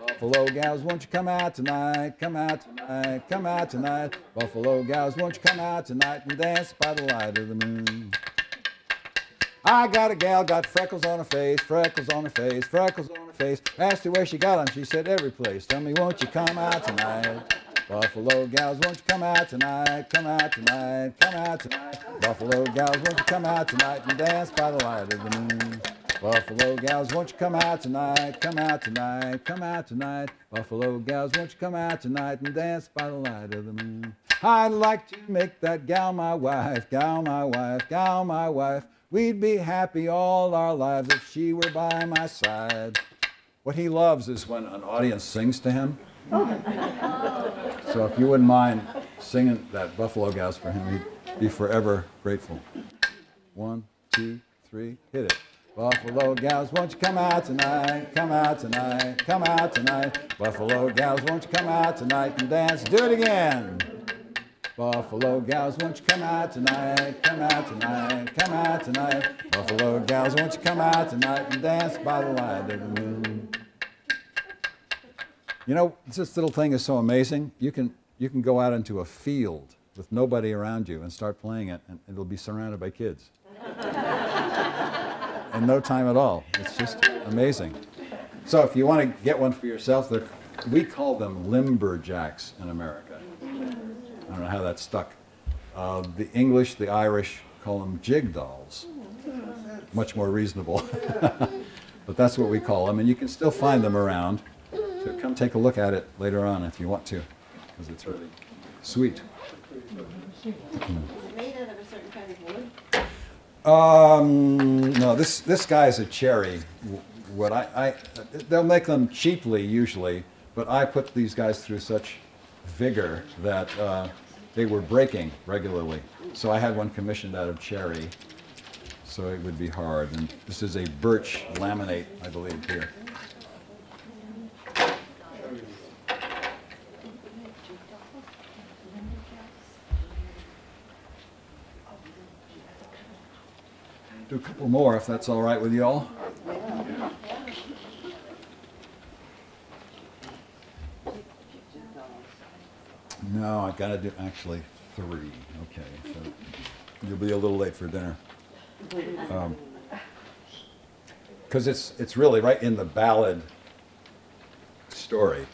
Buffalo gals, won't you come out tonight? Come out tonight, come out tonight. Buffalo gals, won't you come out tonight and dance by the light of the moon? I got a gal, got freckles on her face, freckles on her face, freckles on her face. Asked her where she got them, she said every place. Tell me, won't you come out tonight? Buffalo gals, won't you come out tonight, come out tonight, come out tonight. Buffalo gals, won't you come out tonight and dance by the light of the moon. Buffalo gals, won't you come out tonight, come out tonight, come out tonight. Buffalo gals, won't you come out tonight and dance by the light of the moon. I'd like to make that gal my wife, gal my wife, gal my wife. We'd be happy all our lives if she were by my side. What he loves is when an audience sings to him. So if you wouldn't mind singing that Buffalo Gals for him, he'd be forever grateful. 1, 2, 3, hit it. Buffalo gals, won't you come out tonight, come out tonight, come out tonight. Buffalo gals, won't you come out tonight and dance, do it again. Buffalo gals, won't you come out tonight, come out tonight, come out tonight. Buffalo gals, won't you come out tonight and dance by the light of the moon. You know, this little thing is so amazing. You can go out into a field with nobody around you and start playing it, and it'll be surrounded by kids. In no time at all. It's just amazing. So if you want to get one for yourself, we call them limberjacks in America. I don't know how that stuck. The English, the Irish call them jig dolls. Much more reasonable. But that's what we call them, and you can still find them around. So come take a look at it later on if you want to, because it's really sweet. Is it made out of a certain kind of wood? No, this guy is a cherry. They'll make them cheaply usually, but I put these guys through such vigor that they were breaking regularly. So I had one commissioned out of cherry, so it would be hard. And this is a birch laminate, I believe, here. Do a couple more if that's all right with you all. No, I've got to do actually 3. Okay, so you'll be a little late for dinner. Because it's really right in the ballad story.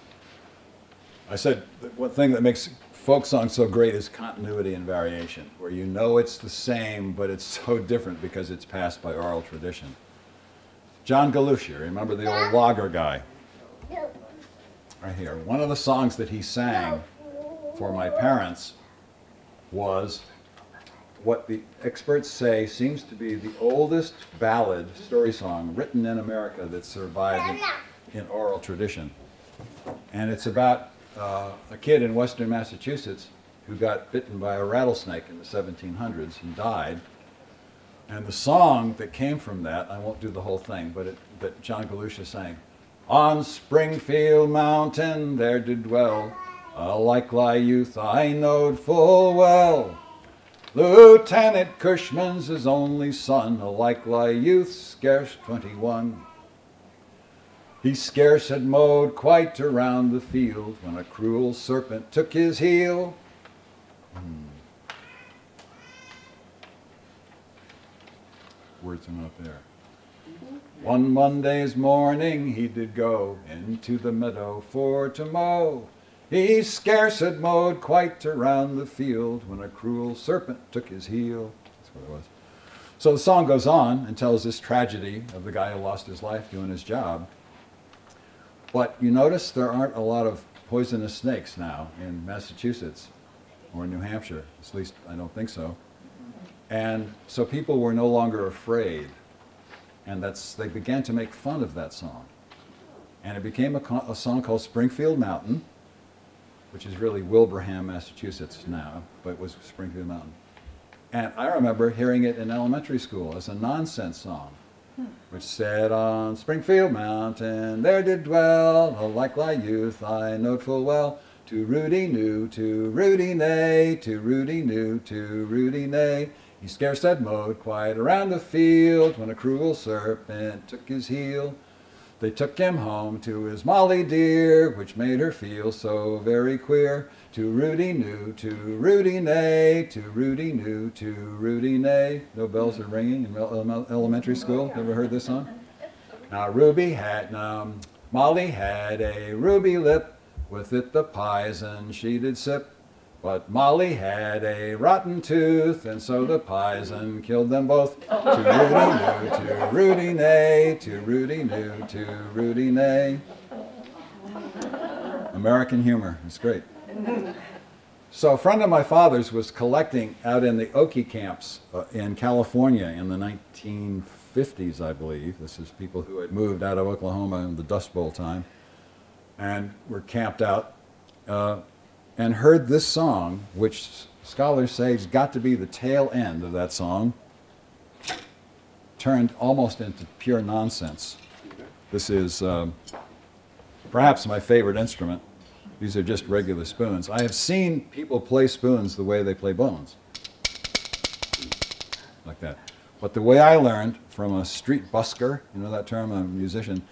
I said one thing that makes folk songs so great is continuity and variation, where you know it's the same, but it's so different because it's passed by oral tradition. John Galutia, remember the old logger guy? Right here. One of the songs that he sang for my parents was what the experts say seems to be the oldest ballad story song written in America that survived in oral tradition. And it's about a kid in western Massachusetts who got bitten by a rattlesnake in the 1700s and died. And the song that came from that, I won't do the whole thing, but John Galutia sang, "On Springfield Mountain there did dwell a likely youth I knowed full well. Lieutenant Cushman's his only son, a likely youth scarce 21. He scarce had mowed quite around the field when a cruel serpent took his heel. words are not there. One Monday's morning he did go into the meadow for to mow. He scarce had mowed quite around the field when a cruel serpent took his heel. That's what it was. So the song goes on and tells this tragedy of the guy who lost his life doing his job. But you notice there aren't a lot of poisonous snakes now in Massachusetts or New Hampshire. At least I don't think so. And so people were no longer afraid. And they began to make fun of that song. And it became a song called Springfield Mountain, which is really Wilbraham, Massachusetts now, but it was Springfield Mountain. And I remember hearing it in elementary school as a nonsense song, which said, on Springfield Mountain there did dwell a likely youth I knowed full well. To Rudy knew, to Rudy nay, to Rudy knew, to Rudy nay. He scarce had mowed quite around the field when a cruel serpent took his heel. They took him home to his Molly dear, which made her feel so very queer. To Rudy knew, to Rudy nay, to Rudy knew, to Rudy nay. No bells are ringing in elementary school. Never heard this song? Now Molly had a ruby lip, with it the pizen she did sip. But Molly had a rotten tooth, and so the pizen killed them both. To Rudy knew, to Rudy nay, to Rudy knew, to Rudy nay. American humor, it's great. So a friend of my father's was collecting out in the Okie camps in California in the 1950s, I believe. This is people who had moved out of Oklahoma in the Dust Bowl time and were camped out. And heard this song, which scholars say has got to be the tail end of that song, turned almost into pure nonsense. This is perhaps my favorite instrument. These are just regular spoons. I have seen people play spoons the way they play bones, like that. But the way I learned from a street busker, you know that term, a musician,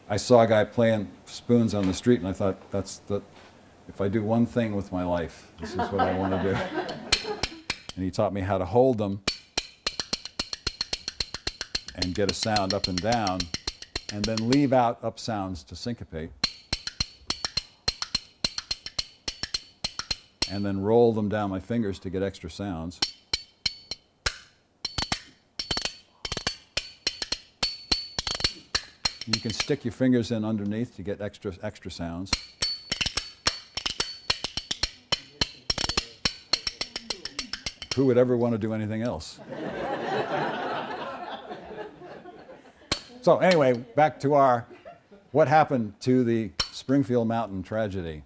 I saw a guy playing spoons on the street, and I thought, if I do one thing with my life, this is what I want to do. And he taught me how to hold them and get a sound up and down, and then leave out up sounds to syncopate, and then roll them down my fingers to get extra sounds. You can stick your fingers in underneath to get extra sounds. Who would ever want to do anything else? So anyway, back to what happened to the Springfield Mountain tragedy.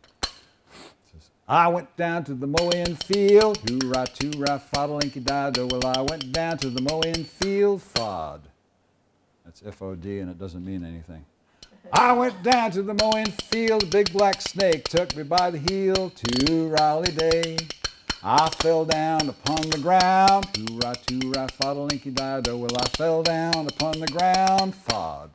I went down to the mowing field, hoo-rah, too-rah, fod-a-linky-da-do. Well, I went down to the mowing field, fod. That's F-O-D, and it doesn't mean anything. I went down to the mowing field, a big black snake took me by the heel, too-rally-day. I fell down upon the ground, hoo-rah, too-rah, fod-a-linky-da-do. Well, I fell down upon the ground, fod.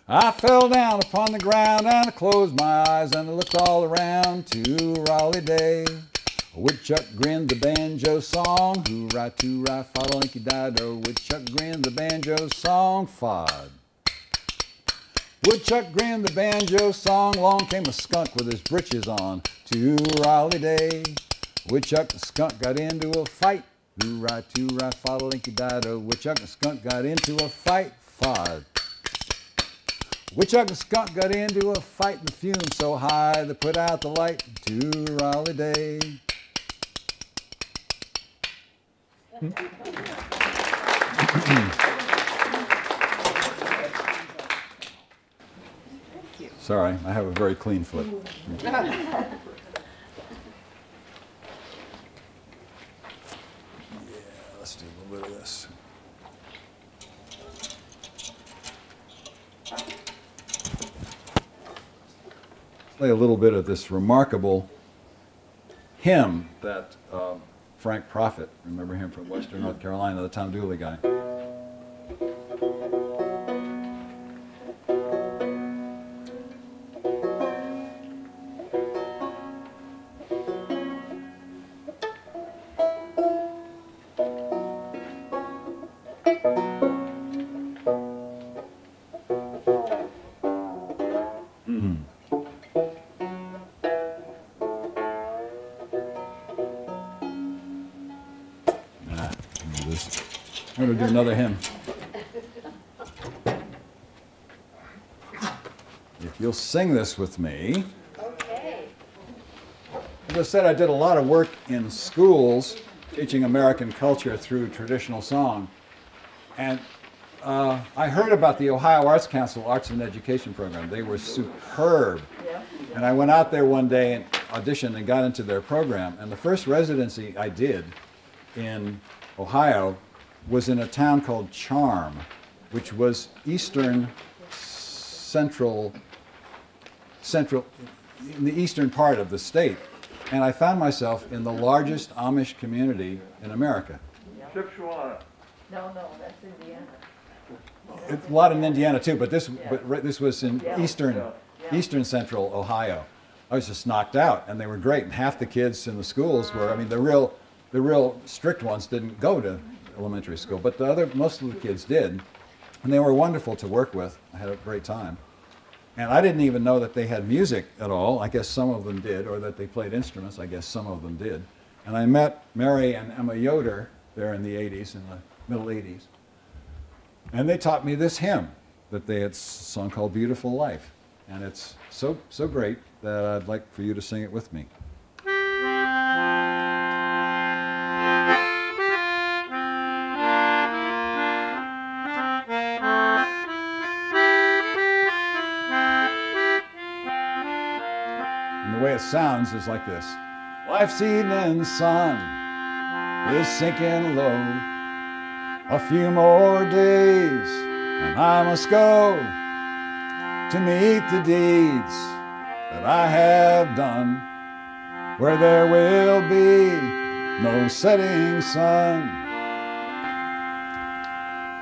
I fell down upon the ground and I closed my eyes and I looked all around, too-rally-day. A woodchuck grinned the banjo song, hoo-rah, too-rah, fod-a-linky-da-do. Woodchuck grinned the banjo song, fod. Woodchuck grinned the banjo song, along came a skunk with his britches on, too-rally-day. Woodchuck and skunk got into a fight, hoo-rah, too-rah, fod-a-linky-da-do. Woodchuck and skunk got into a fight, fod. Woodchuck and skunk got into a fight and the fumes so high they put out the light, too-rally-day. Sorry, I have a very clean foot. Yeah, let's do a little bit of this. Play a little bit of this remarkable hymn that Frank Prophet, remember him from Western North Carolina, the Tom Dooley guy. I'm going to do another hymn. If you'll sing this with me. Okay. As I said, I did a lot of work in schools teaching American culture through traditional song. And I heard about the Ohio Arts Council Arts and Education Program. They were superb. And I went out there one day and auditioned and got into their program. And the first residency I did in Ohio was in a town called Charm, which was in the eastern part of the state. And I found myself in the largest Amish community in America. Shipshewana. No, that's Indiana. A lot in Indiana too, but this was in eastern central Ohio. I was just knocked out, and they were great. And half the kids in the schools were, I mean, the real strict ones didn't go to elementary school, but most of the kids did, and they were wonderful to work with. I had a great time. And I didn't even know that they had music at all. I guess some of them did, or that they played instruments. I guess some of them did. And I met Mary and Emma Yoder there in the 80s, in the middle 80s. And they taught me this hymn that they had a song called Beautiful Life. And it's so great that I'd like for you to sing it with me. And the way it sounds is like this. Life's evening sun is sinking low. A few more days and I must go to meet the deeds that I have done, where there will be no setting sun.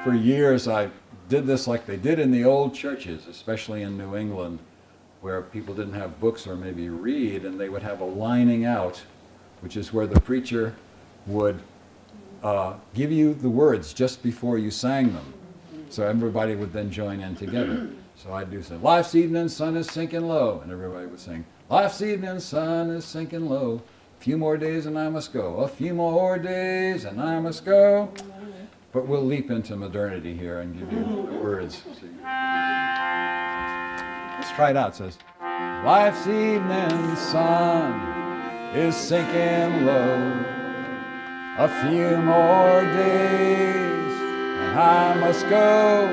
For years I did this like they did in the old churches, especially in New England, where people didn't have books or maybe read, and they would have a lining out, which is where the preacher would give you the words just before you sang them. So everybody would then join in together. So I'd do say, life's evening sun is sinking low. And everybody would sing, life's evening sun is sinking low. A few more days and I must go. A few more days and I must go. But we'll leap into modernity here and give you the words. Let's try it out. It says, life's evening sun is sinking low. A few more days and I must go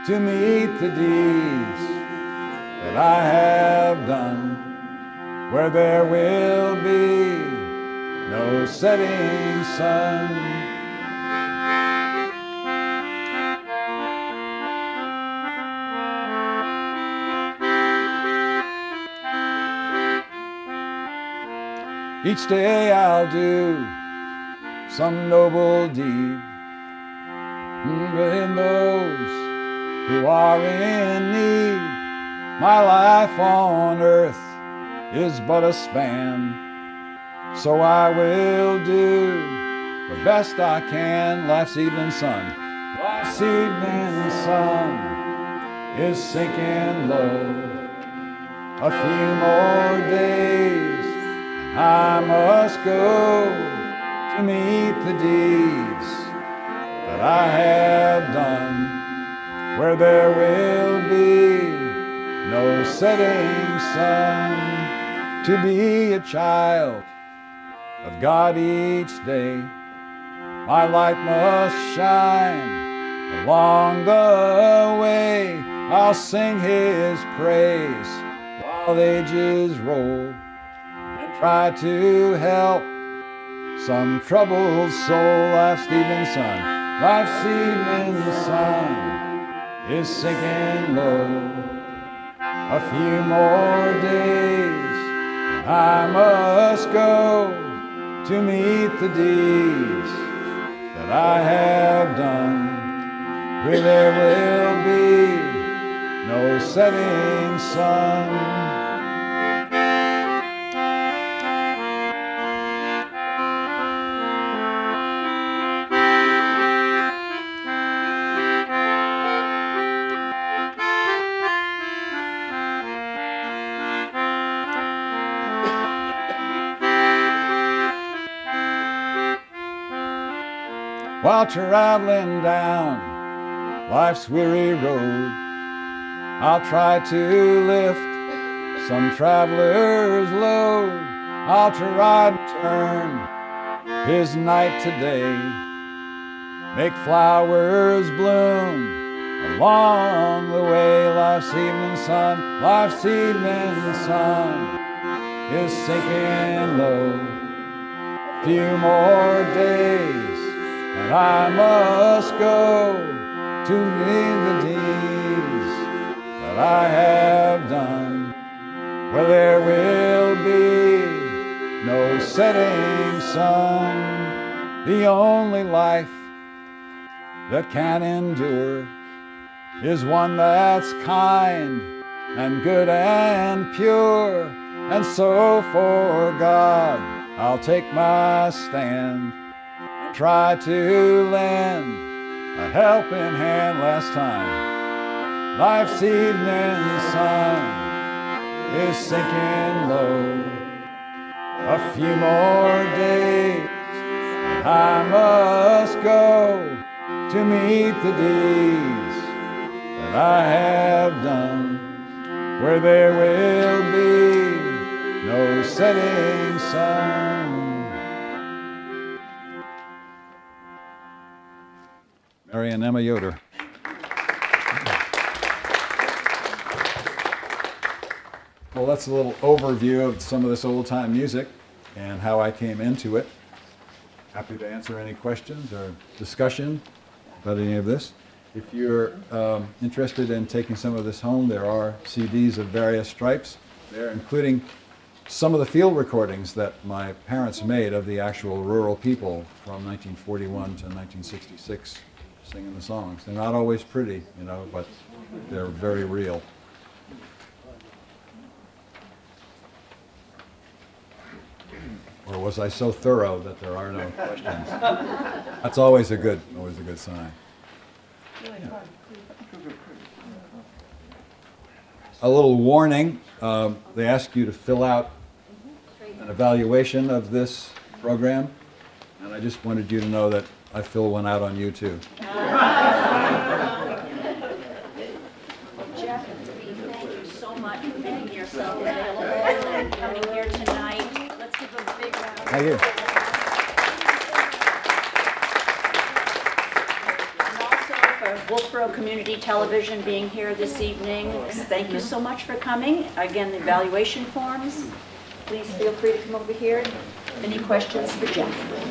to meet the deeds that I have done, where there will be no setting sun. Each day I'll do some noble deed, but in those who are in need, my life on earth is but a span. So I will do the best I can. Life's evening sun, life's evening sun is sinking low. A few more days and I must go to meet the deeds that I have done, where there will be no setting sun. To be a child of God each day, my light must shine along the way. I'll sing His praise while ages roll, and try to help some troubled soul. Life's evening sun, life's evening sun is sinking low. A few more days and I must go to meet the deeds that I have done, where there will be no setting sun. while traveling down life's weary road. I'll try to lift some traveler's load. I'll try to turn his night to day, make flowers bloom along the way. Life's evening sun is sinking low. A few more days and I must go to leave the deeds that I have done, where there will be no setting sun. The only life that can endure is one that's kind and good and pure. And so for God I'll take my stand and try to lend a helping hand. Last time life's evening sun is sinking low. A few more days and I must go to meet the deeds that I have done, where there will be no setting sun. Mary and Emma Yoder. Well, that's a little overview of some of this old-time music and how I came into it. Happy to answer any questions or discussion about any of this. If you're interested in taking some of this home, there are CDs of various stripes there, including some of the field recordings that my parents made of the actual rural people from 1941 to 1966 singing the songs. They're not always pretty, you know, but they're very real. Or was I so thorough that there are no questions? That's always a good sign. Yeah. A little warning, they ask you to fill out an evaluation of this program, and I just wanted you to know that I fill one out on you too. Jeff, thank you so much for making yourself available and coming here tonight. Let's give a big round. Thank you. Wolfeboro Community Television being here this evening. Thank you so much for coming. Again, the evaluation forms. Please feel free to come over here. Any questions for Jeff?